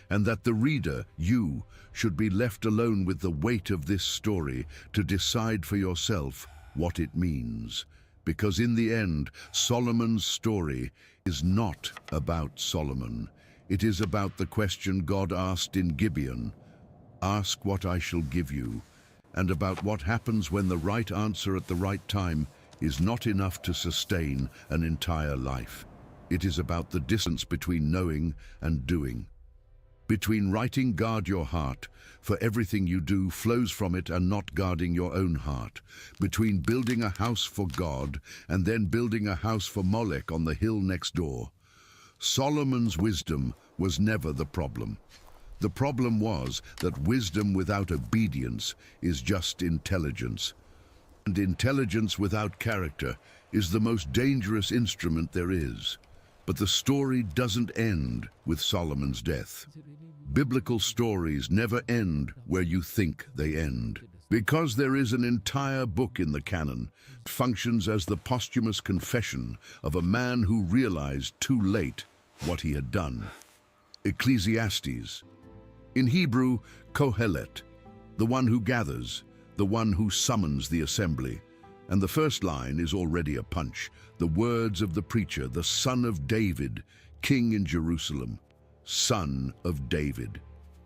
and that the reader, you, should be left alone with the weight of this story to decide for yourself what it means. Because in the end, Solomon's story is not about Solomon. It is about the question God asked in Gibeon, "Ask what I shall give you," and about what happens when the right answer at the right time is not enough to sustain an entire life. It is about the distance between knowing and doing. Between writing "guard your heart," for everything you do flows from it, and not guarding your own heart. Between building a house for God and then building a house for Molech on the hill next door. Solomon's wisdom was never the problem. The problem was that wisdom without obedience is just intelligence. And intelligence without character is the most dangerous instrument there is. But the story doesn't end with Solomon's death. Biblical stories never end where you think they end. Because there is an entire book in the canon, it functions as the posthumous confession of a man who realized too late what he had done. Ecclesiastes. In Hebrew, Kohelet, the one who gathers, the one who summons the assembly. And the first line is already a punch. The words of the preacher, the son of David, king in Jerusalem. Son of David,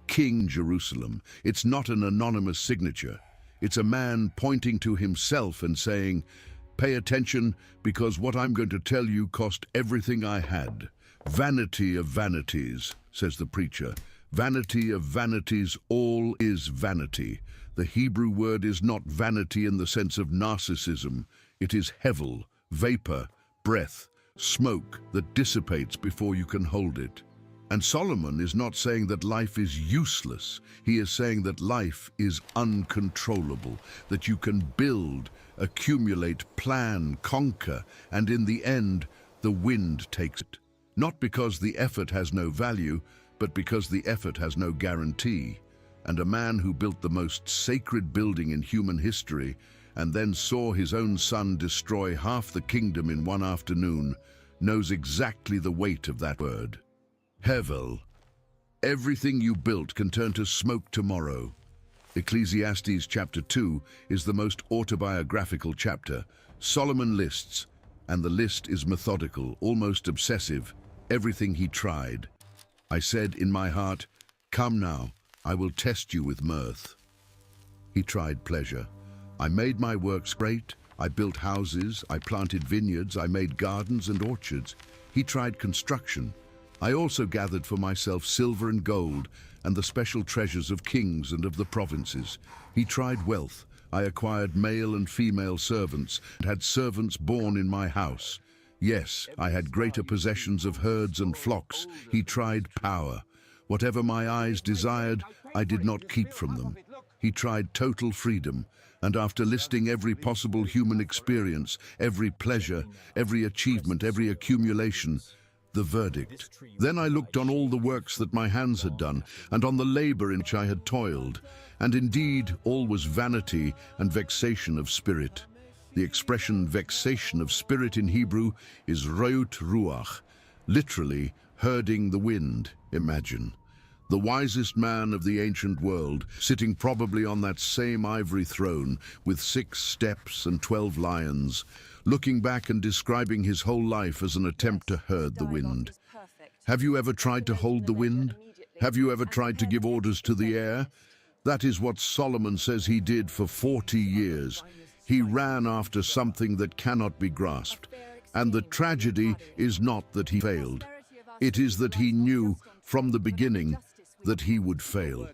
King Jerusalem. It's not an anonymous signature. It's a man pointing to himself and saying, "Pay attention, because what I'm going to tell you cost everything I had." Vanity of vanities, says the preacher. Vanity of vanities, all is vanity. The Hebrew word is not vanity in the sense of narcissism. It is hevel, vapor, breath, smoke that dissipates before you can hold it. And Solomon is not saying that life is useless. He is saying that life is uncontrollable, that you can build, accumulate, plan, conquer, and in the end, the wind takes it. Not because the effort has no value, but because the effort has no guarantee. And a man who built the most sacred building in human history and then saw his own son destroy half the kingdom in one afternoon knows exactly the weight of that word. Hevel. Everything you built can turn to smoke tomorrow. Ecclesiastes chapter 2 is the most autobiographical chapter. Solomon lists, and the list is methodical, almost obsessive, everything he tried. I said in my heart, "Come now, I will test you with mirth." He tried pleasure. I made my works great. I built houses, I planted vineyards, I made gardens and orchards. He tried construction. I also gathered for myself silver and gold and the special treasures of kings and of the provinces. He tried wealth. I acquired male and female servants and had servants born in my house. Yes, I had greater possessions of herds and flocks. He tried power. Whatever my eyes desired, I did not keep from them. He tried total freedom. And after listing every possible human experience, every pleasure, every achievement, every accumulation, the verdict. Then I looked on all the works that my hands had done, and on the labor in which I had toiled, and indeed all was vanity and vexation of spirit. The expression vexation of spirit in Hebrew is reut ruach, literally herding the wind, imagine. The wisest man of the ancient world, sitting probably on that same ivory throne with 6 steps and 12 lions, looking back and describing his whole life as an attempt to herd the wind. Have you ever tried to hold the wind? Have you ever tried to give orders to the air? That is what Solomon says he did for 40 years. He ran after something that cannot be grasped. And the tragedy is not that he failed. It is that he knew from the beginning that he would fail.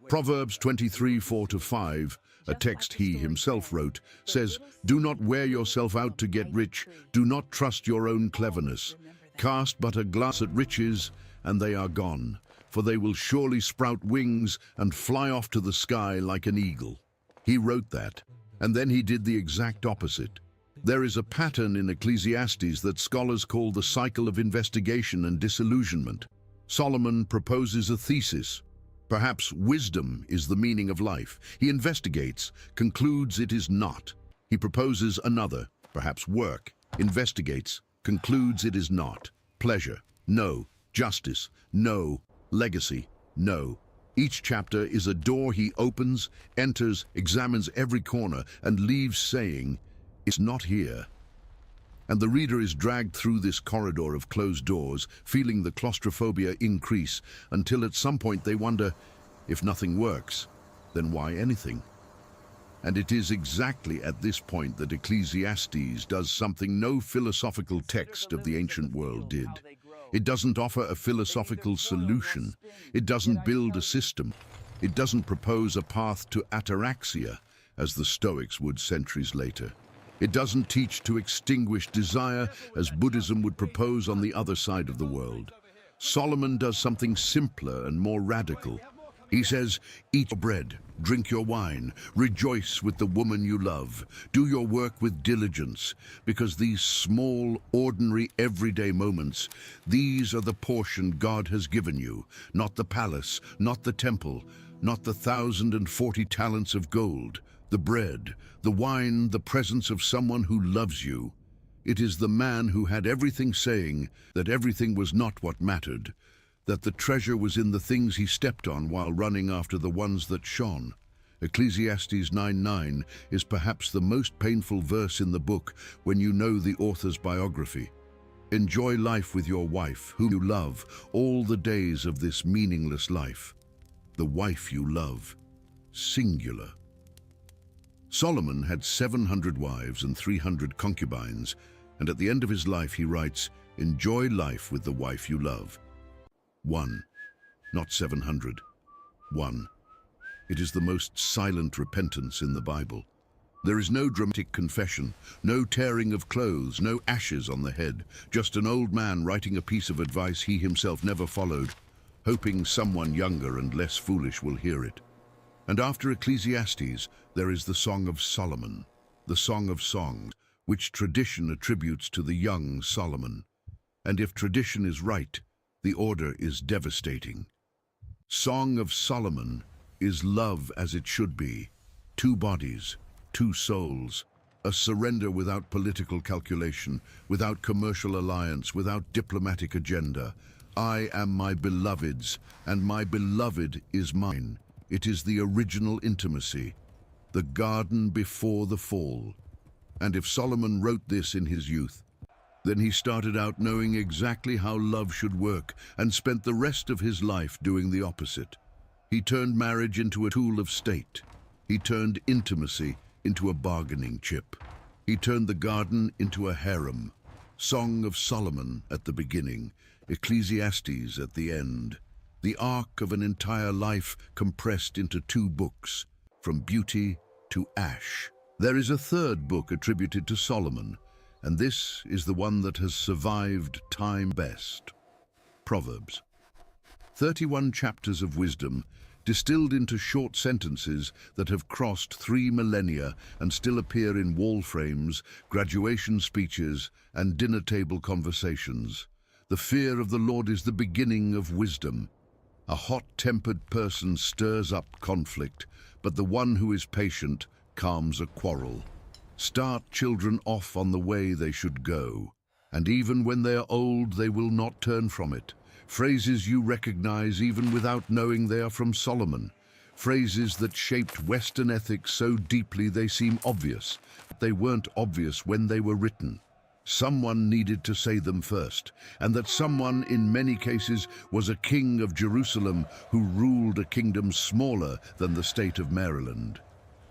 Proverbs 23:4-5, a text he himself wrote, says, "Do not wear yourself out to get rich. Do not trust your own cleverness. Cast but a glance at riches, and they are gone, for they will surely sprout wings and fly off to the sky like an eagle." He wrote that, and then he did the exact opposite. There is a pattern in Ecclesiastes that scholars call the cycle of investigation and disillusionment. Solomon proposes a thesis. Perhaps wisdom is the meaning of life. He investigates, concludes it is not. He proposes another, perhaps work, investigates, concludes it is not. Pleasure, no. Justice, no. Legacy, no. Each chapter is a door he opens, enters, examines every corner, and leaves saying, "It's not here." And the reader is dragged through this corridor of closed doors, feeling the claustrophobia increase, until at some point they wonder, if nothing works, then why anything? And it is exactly at this point that Ecclesiastes does something no philosophical text of the ancient world did. It doesn't offer a philosophical solution. It doesn't build a system. It doesn't propose a path to ataraxia, as the Stoics would centuries later. It doesn't teach to extinguish desire, as Buddhism would propose on the other side of the world. Solomon does something simpler and more radical. He says, "Eat your bread, drink your wine, rejoice with the woman you love, do your work with diligence, because these small, ordinary, everyday moments, these are the portion God has given you, not the palace, not the temple, not the 1,040 talents of gold, the bread, the wine, the presence of someone who loves you. It is the man who had everything saying that everything was not what mattered, that the treasure was in the things he stepped on while running after the ones that shone." Ecclesiastes 9:9 is perhaps the most painful verse in the book when you know the author's biography. Enjoy life with your wife, whom you love, all the days of this meaningless life. The wife you love, singular. Solomon had 700 wives and 300 concubines, and at the end of his life he writes, "Enjoy life with the wife you love." 1, not 700. 1. It is the most silent repentance in the Bible. There is no dramatic confession, no tearing of clothes, no ashes on the head, just an old man writing a piece of advice he himself never followed, hoping someone younger and less foolish will hear it. And after Ecclesiastes, there is the Song of Solomon, the Song of Songs, which tradition attributes to the young Solomon. And if tradition is right, the order is devastating. Song of Solomon is love as it should be. Two bodies, two souls, a surrender without political calculation, without commercial alliance, without diplomatic agenda. I am my beloved's, and my beloved is mine. It is the original intimacy, the garden before the fall. And if Solomon wrote this in his youth, then he started out knowing exactly how love should work and spent the rest of his life doing the opposite. He turned marriage into a tool of state. He turned intimacy into a bargaining chip. He turned the garden into a harem. Song of Solomon at the beginning, Ecclesiastes at the end. The arc of an entire life compressed into 2 books, from beauty to ash. There is a third book attributed to Solomon, and this is the one that has survived time best. Proverbs. 31 chapters of wisdom, distilled into short sentences that have crossed 3 millennia and still appear in wall frames, graduation speeches, and dinner table conversations. The fear of the Lord is the beginning of wisdom. A hot-tempered person stirs up conflict, but the one who is patient calms a quarrel. Start children off on the way they should go, and even when they are old, they will not turn from it. Phrases you recognize even without knowing they are from Solomon. Phrases that shaped Western ethics so deeply they seem obvious, but they weren't obvious when they were written. Someone needed to say them first, and that someone, in many cases, was a king of Jerusalem who ruled a kingdom smaller than the state of Maryland.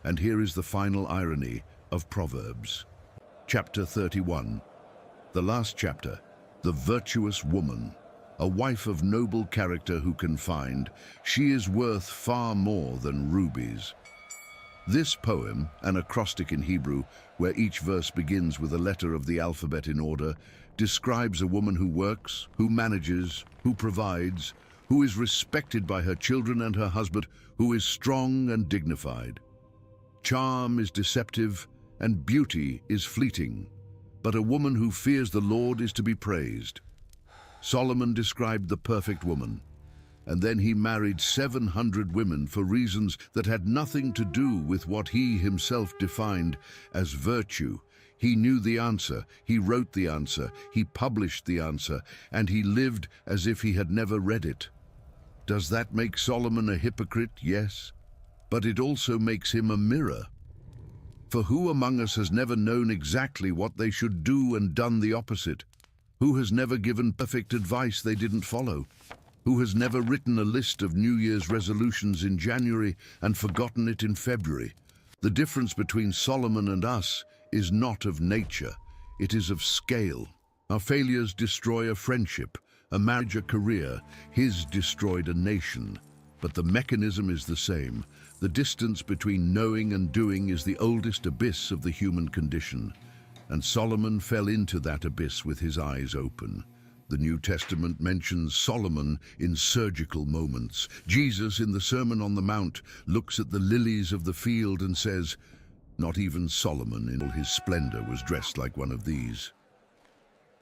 And here is the final irony of Proverbs. Chapter 31. The last chapter, the virtuous woman. A wife of noble character who can find, she is worth far more than rubies. This poem, an acrostic in Hebrew, where each verse begins with a letter of the alphabet in order, describes a woman who works, who manages, who provides, who is respected by her children and her husband, who is strong and dignified. Charm is deceptive, and beauty is fleeting, but a woman who fears the Lord is to be praised. Solomon described the perfect woman, and then he married 700 women for reasons that had nothing to do with what he himself defined as virtue. He knew the answer, he wrote the answer, he published the answer, and he lived as if he had never read it. Does that make Solomon a hypocrite? Yes, but it also makes him a mirror. For who among us has never known exactly what they should do and done the opposite? Who has never given perfect advice they didn't follow? Who has never written a list of New Year's resolutions in January and forgotten it in February? The difference between Solomon and us is not of nature, it is of scale. Our failures destroy a friendship, a marriage, a career. His destroyed a nation. But the mechanism is the same. The distance between knowing and doing is the oldest abyss of the human condition. And Solomon fell into that abyss with his eyes open. The New Testament mentions Solomon in surgical moments. Jesus, in the Sermon on the Mount, looks at the lilies of the field and says, "Not even Solomon in all his splendor was dressed like one of these."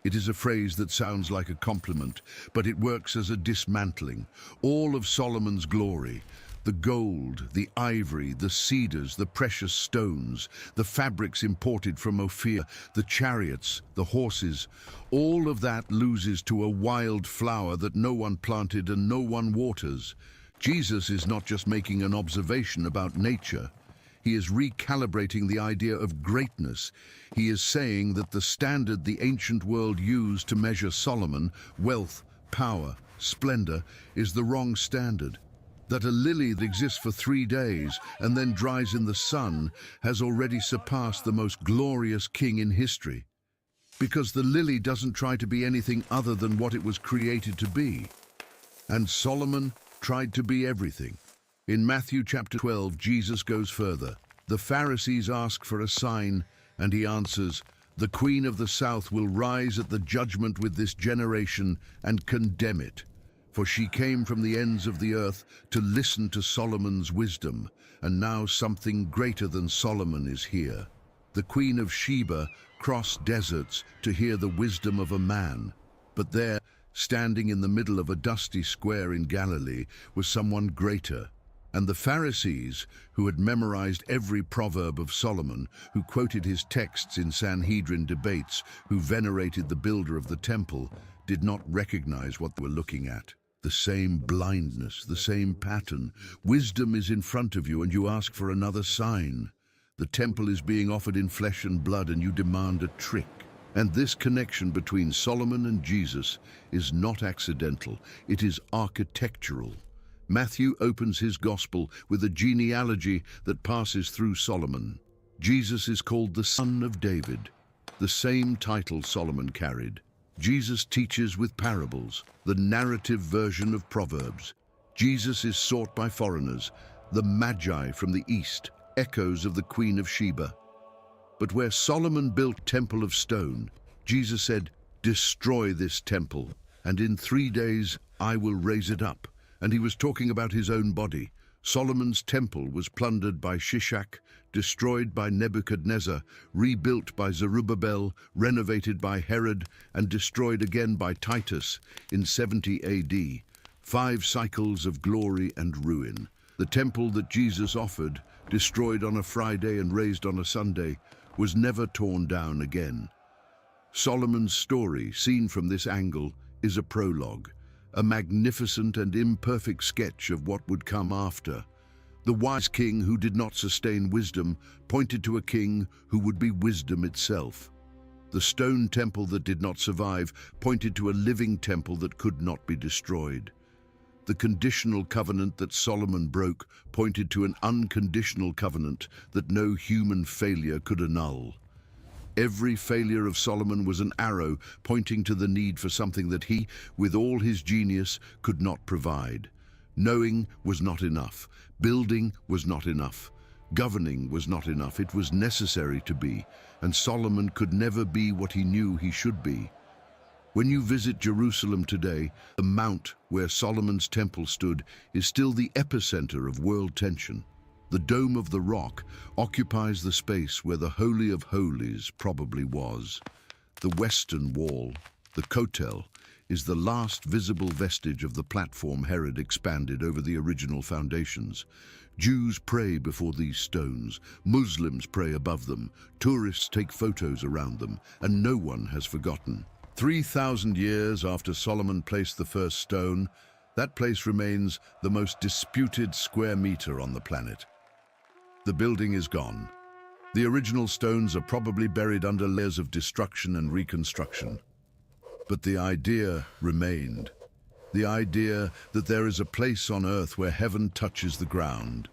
It is a phrase that sounds like a compliment, but it works as a dismantling. All of Solomon's glory, the gold, the ivory, the cedars, the precious stones, the fabrics imported from Ophir, the chariots, the horses, all of that loses to a wild flower that no one planted and no one waters. Jesus is not just making an observation about nature. He is recalibrating the idea of greatness. He is saying that the standard the ancient world used to measure Solomon, wealth, power, splendor, is the wrong standard. That a lily that exists for 3 days and then dries in the sun has already surpassed the most glorious king in history. Because the lily doesn't try to be anything other than what it was created to be. And Solomon tried to be everything. In Matthew chapter 12, Jesus goes further. The Pharisees ask for a sign, and he answers, "The Queen of the South will rise at the judgment with this generation and condemn it. For she came from the ends of the earth to listen to Solomon's wisdom, and now something greater than Solomon is here." The Queen of Sheba crossed deserts to hear the wisdom of a man. But there, standing in the middle of a dusty square in Galilee, was someone greater. And the Pharisees, who had memorized every proverb of Solomon, who quoted his texts in Sanhedrin debates, who venerated the builder of the temple, did not recognize what they were looking at. The same blindness, the same pattern. Wisdom is in front of you and you ask for another sign. The temple is being offered in flesh and blood and you demand a trick. And this connection between Solomon and Jesus is not accidental, it is architectural. Matthew opens his gospel with a genealogy that passes through Solomon. Jesus is called the Son of David, the same title Solomon carried. Jesus teaches with parables, the narrative version of Proverbs. Jesus is sought by foreigners, the Magi from the east, echoes of the Queen of Sheba. But where Solomon built temple of stone, Jesus said, "Destroy this temple, and in 3 days I will raise it up." And he was talking about his own body. Solomon's temple was plundered by Shishak, destroyed by Nebuchadnezzar, rebuilt by Zerubbabel, renovated by Herod, and destroyed again by Titus in 70 AD. 5 cycles of glory and ruin. The temple that Jesus offered, destroyed on a Friday and raised on a Sunday, was never torn down again. Solomon's story, seen from this angle, is a prologue, a magnificent and imperfect sketch of what would come after. The wise king who did not sustain wisdom pointed to a king who would be wisdom itself. The stone temple that did not survive pointed to a living temple that could not be destroyed. The conditional covenant that Solomon broke pointed to an unconditional covenant that no human failure could annul. Every failure of Solomon was an arrow pointing to the need for something that he, with all his genius, could not provide. Knowing was not enough. Building was not enough. Governing was not enough. It was necessary to be, and Solomon could never be what he knew he should be. When you visit Jerusalem today, the mount where Solomon's temple stood is still the epicenter of world tension. The Dome of the Rock occupies the space where the Holy of Holies probably was. The Western Wall, the Kotel, is the last visible vestige of the platform Herod expanded over the original foundations. Jews pray before these stones, Muslims pray above them, tourists take photos around them, and no one has forgotten. 3,000 years after Solomon placed the first stone, that place remains the most disputed square meter on the planet. The building is gone. The original stones are probably buried under layers of destruction and reconstruction. But the idea remained. The idea that there is a place on earth where heaven touches the ground,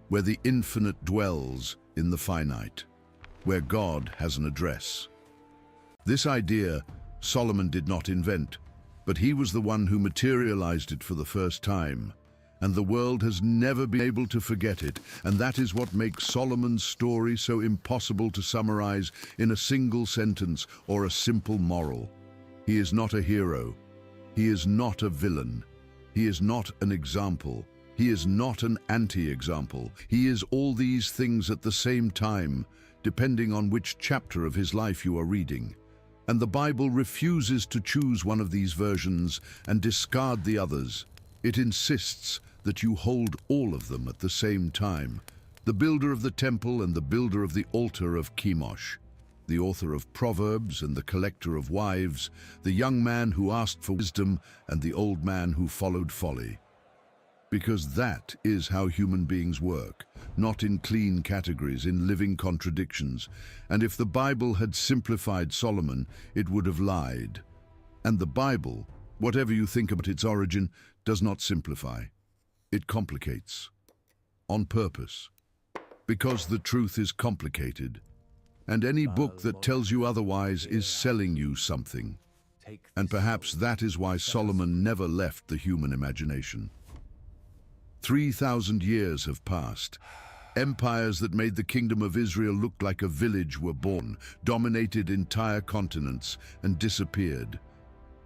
where the infinite dwells in the finite, where God has an address. This idea Solomon did not invent, but he was the one who materialized it for the first time. And the world has never been able to forget it, and that is what makes Solomon's story so impossible to summarize in a single sentence or a simple moral. He is not a hero. He is not a villain. He is not an example. He is not an anti-example. He is all these things at the same time, depending on which chapter of his life you are reading. And the Bible refuses to choose one of these versions and discard the others. It insists that you hold all of them at the same time. The builder of the temple and the builder of the altar of Chemosh, the author of Proverbs and the collector of wives, the young man who asked for wisdom and the old man who followed folly. Because that is how human beings work, not in clean categories, in living contradictions. And if the Bible had simplified Solomon, it would have lied. And the Bible, whatever you think about its origin, does not simplify. It complicates. On purpose. Because the truth is complicated. And any book that tells you otherwise is selling you something. And perhaps that is why Solomon never left the human imagination. 3,000 years have passed. Empires that made the kingdom of Israel look like a village were born, dominated entire continents, and disappeared.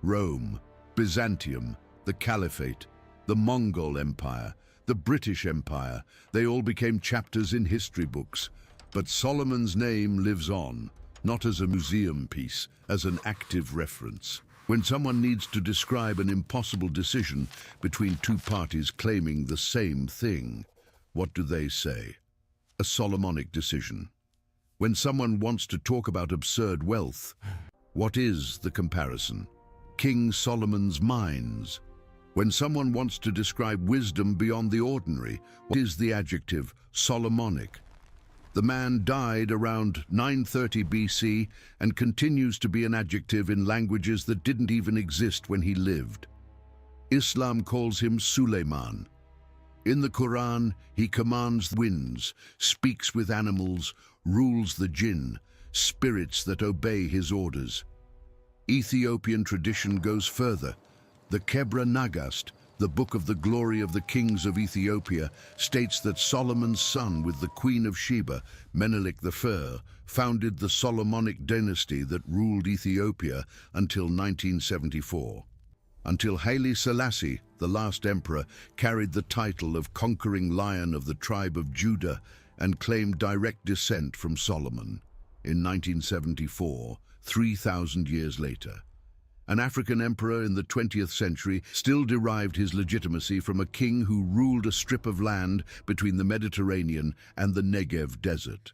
Rome, Byzantium, the Caliphate, the Mongol Empire, the British Empire, they all became chapters in history books. But Solomon's name lives on, not as a museum piece, as an active reference. When someone needs to describe an impossible decision between two parties claiming the same thing, what do they say? A Solomonic decision. When someone wants to talk about absurd wealth, what is the comparison? King Solomon's mines. When someone wants to describe wisdom beyond the ordinary, what is the adjective Solomonic? The man died around 930 BC and continues to be an adjective in languages that didn't even exist when he lived. Islam calls him Suleiman. In the Quran, he commands the winds, speaks with animals, rules the jinn, spirits that obey his orders. Ethiopian tradition goes further. The Kebra Nagast, the book of the glory of the kings of Ethiopia, states that Solomon's son with the Queen of Sheba, Menelik I, founded the Solomonic dynasty that ruled Ethiopia until 1974. Until Haile Selassie, the last emperor, carried the title of conquering lion of the tribe of Judah and claimed direct descent from Solomon. In 1974, 3,000 years later. An African emperor in the 20th century still derived his legitimacy from a king who ruled a strip of land between the Mediterranean and the Negev desert.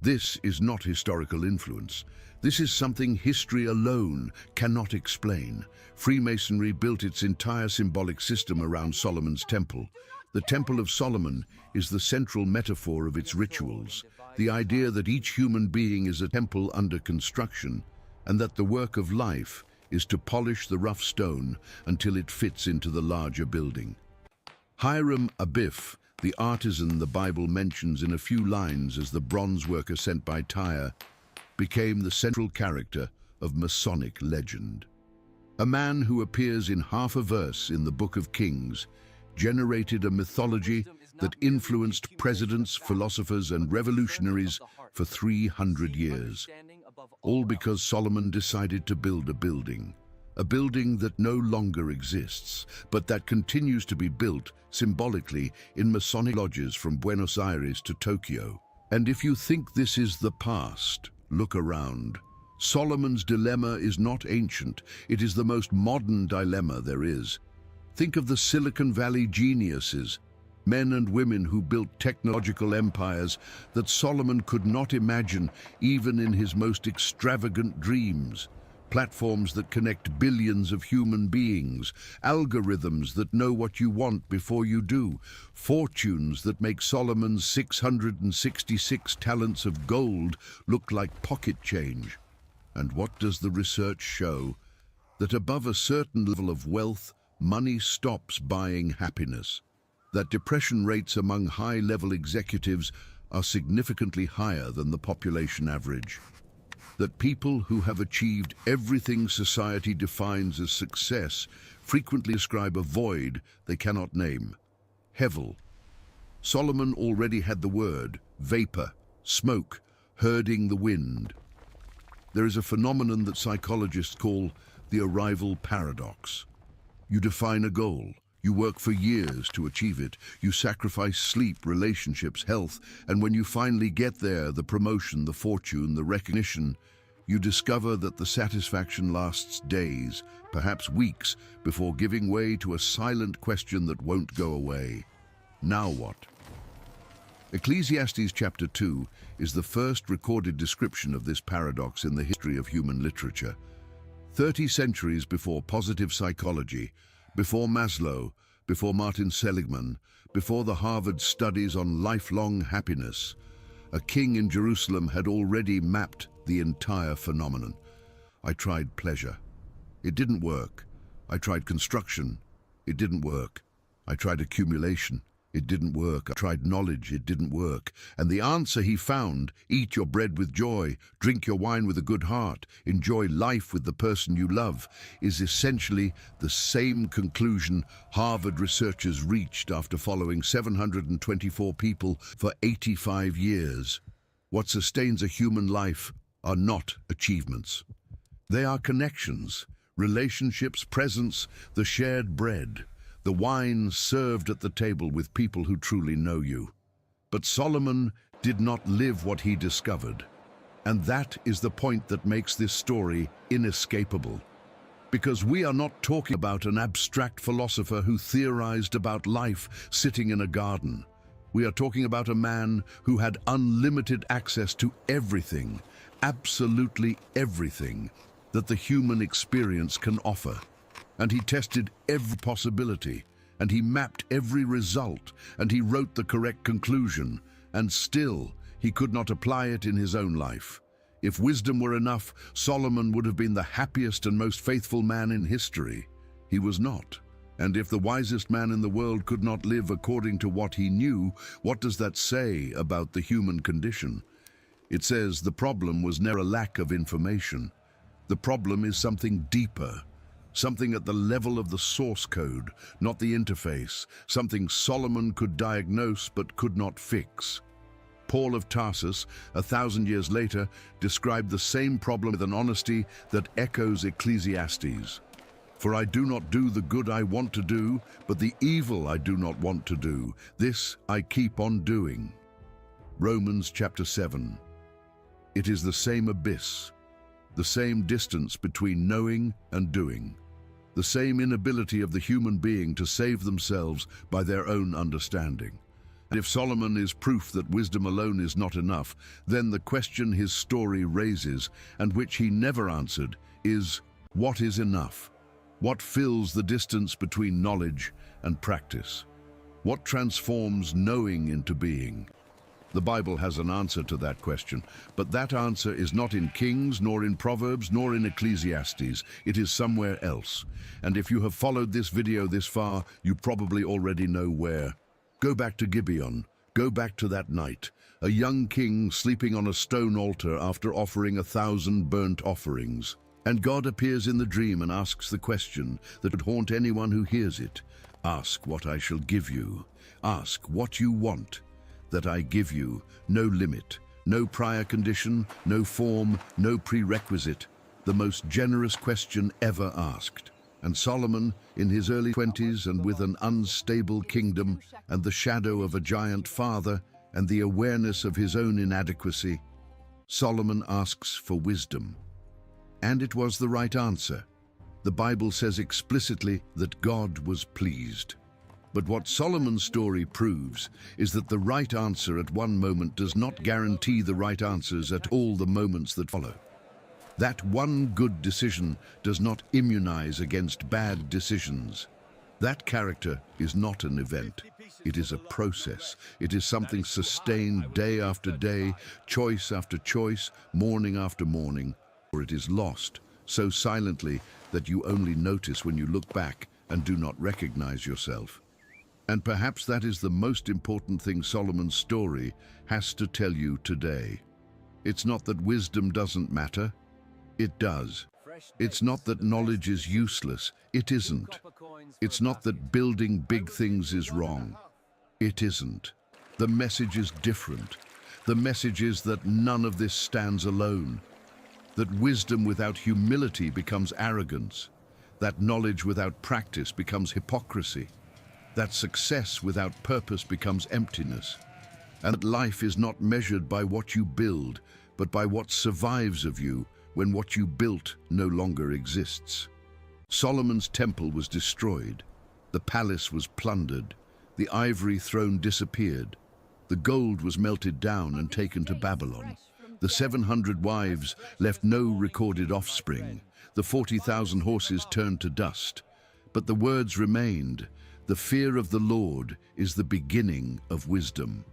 This is not historical influence. This is something history alone cannot explain. Freemasonry built its entire symbolic system around Solomon's temple. The Temple of Solomon is the central metaphor of its rituals, the idea that each human being is a temple under construction, and that the work of life is to polish the rough stone until it fits into the larger building. Hiram Abiff, the artisan the Bible mentions in a few lines as the bronze worker sent by Tyre, became the central character of Masonic legend. A man who appears in half a verse in the Book of Kings generated a mythology that influenced presidents, philosophers, and revolutionaries for 300 years, all because Solomon decided to build a building that no longer exists, but that continues to be built symbolically in Masonic lodges from Buenos Aires to Tokyo. And if you think this is the past, look around. Solomon's dilemma is not ancient, it is the most modern dilemma there is. Think of the Silicon Valley geniuses, men and women who built technological empires that Solomon could not imagine even in his most extravagant dreams. Platforms that connect billions of human beings, algorithms that know what you want before you do, fortunes that make Solomon's 666 talents of gold look like pocket change. And what does the research show? That above a certain level of wealth, money stops buying happiness. That depression rates among high-level executives are significantly higher than the population average. That people who have achieved everything society defines as success frequently describe a void they cannot name. Hevel. Solomon already had the word, vapor, smoke, herding the wind. There is a phenomenon that psychologists call the arrival paradox. You define a goal. You work for years to achieve it. You sacrifice sleep, relationships, health, and when you finally get there, the promotion, the fortune, the recognition, you discover that the satisfaction lasts days, perhaps weeks, before giving way to a silent question that won't go away. Now what? Ecclesiastes chapter 2 is the first recorded description of this paradox in the history of human literature. 30 centuries before positive psychology, before Maslow, before Martin Seligman, before the Harvard studies on lifelong happiness, a king in Jerusalem had already mapped the entire phenomenon. I tried pleasure. It didn't work. I tried construction. It didn't work. I tried accumulation. It didn't work. I tried knowledge. It didn't work. And the answer he found, eat your bread with joy, drink your wine with a good heart, enjoy life with the person you love, is essentially the same conclusion Harvard researchers reached after following 724 people for 85 years. What sustains a human life are not achievements. They are connections, relationships, presence, the shared bread, the wine served at the table with people who truly know you. But Solomon did not live what he discovered. And that is the point that makes this story inescapable. Because we are not talking about an abstract philosopher who theorized about life sitting in a garden. We are talking about a man who had unlimited access to everything, absolutely everything, that the human experience can offer. And he tested every possibility, and he mapped every result, and he wrote the correct conclusion, and still he could not apply it in his own life. If wisdom were enough, Solomon would have been the happiest and most faithful man in history. He was not. And if the wisest man in the world could not live according to what he knew, what does that say about the human condition? It says the problem was never a lack of information. The problem is something deeper, something at the level of the source code, not the interface, something Solomon could diagnose but could not fix. Paul of Tarsus, 1,000 years later, described the same problem with an honesty that echoes Ecclesiastes. For I do not do the good I want to do, but the evil I do not want to do, this I keep on doing. Romans chapter 7. It is the same abyss, the same distance between knowing and doing, the same inability of the human being to save themselves by their own understanding. And if Solomon is proof that wisdom alone is not enough, then the question his story raises, and which he never answered, is, what is enough? What fills the distance between knowledge and practice? What transforms knowing into being? The Bible has an answer to that question, but that answer is not in Kings, nor in Proverbs, nor in Ecclesiastes. It is somewhere else. And if you have followed this video this far, you probably already know where. Go back to Gibeon. Go back to that night. A young king sleeping on a stone altar after offering 1,000 burnt offerings. And God appears in the dream and asks the question that would haunt anyone who hears it. Ask what I shall give you. Ask what you want, that I give you, no limit, no prior condition, no form, no prerequisite. The most generous question ever asked. And Solomon, in his early 20s and with an unstable kingdom and the shadow of a giant father and the awareness of his own inadequacy, Solomon asks for wisdom. And it was the right answer. The Bible says explicitly that God was pleased. But what Solomon's story proves is that the right answer at one moment does not guarantee the right answers at all the moments that follow. That one good decision does not immunize against bad decisions. That character is not an event. It is a process. It is something sustained day after day, choice after choice, morning after morning, or it is lost so silently that you only notice when you look back and do not recognize yourself. And perhaps that is the most important thing Solomon's story has to tell you today. It's not that wisdom doesn't matter. It does. It's not that knowledge is useless. It isn't. It's not that building big things is wrong. It isn't. The message is different. The message is that none of this stands alone. That wisdom without humility becomes arrogance. That knowledge without practice becomes hypocrisy. That success without purpose becomes emptiness. And that life is not measured by what you build, but by what survives of you when what you built no longer exists. Solomon's temple was destroyed. The palace was plundered. The ivory throne disappeared. The gold was melted down and taken to Babylon. The 700 wives left no recorded offspring. The 40,000 horses turned to dust. But the words remained. The fear of the Lord is the beginning of wisdom.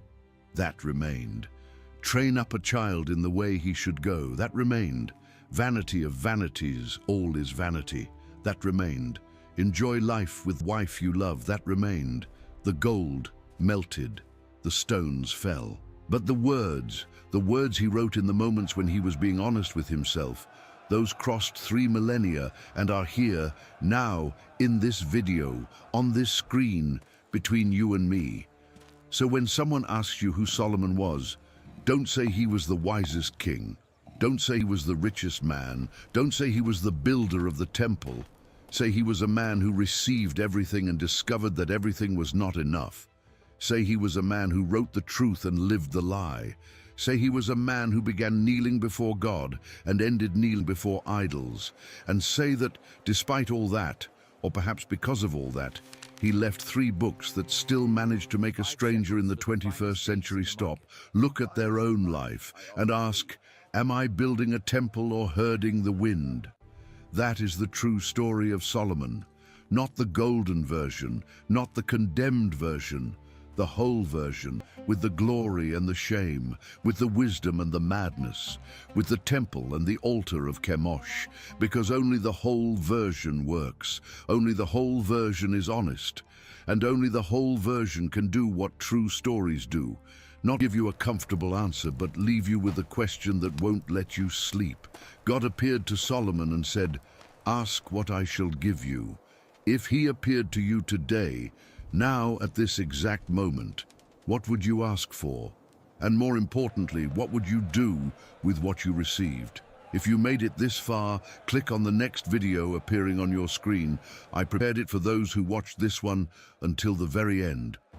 That remained. Train up a child in the way he should go. That remained. Vanity of vanities, all is vanity. That remained. Enjoy life with wife you love. That remained. The gold melted. The stones fell. But the words he wrote in the moments when he was being honest with himself, those crossed 3 millennia and are here, now, in this video, on this screen, between you and me. So when someone asks you who Solomon was, don't say he was the wisest king. Don't say he was the richest man. Don't say he was the builder of the temple. Say he was a man who received everything and discovered that everything was not enough. Say he was a man who wrote the truth and lived the lie. Say he was a man who began kneeling before God and ended kneeling before idols. And say that, despite all that, or perhaps because of all that, he left 3 books that still managed to make a stranger in the 21st century stop, look at their own life, and ask, am I building a temple or herding the wind? That is the true story of Solomon. Not the golden version, not the condemned version, the whole version, with the glory and the shame, with the wisdom and the madness, with the temple and the altar of Chemosh, because only the whole version works, only the whole version is honest, and only the whole version can do what true stories do, not give you a comfortable answer, but leave you with a question that won't let you sleep. God appeared to Solomon and said, "Ask what I shall give you." If he appeared to you today, now, at this exact moment, what would you ask for? And more importantly, what would you do with what you received? If you made it this far, click on the next video appearing on your screen. I prepared it for those who watched this one until the very end.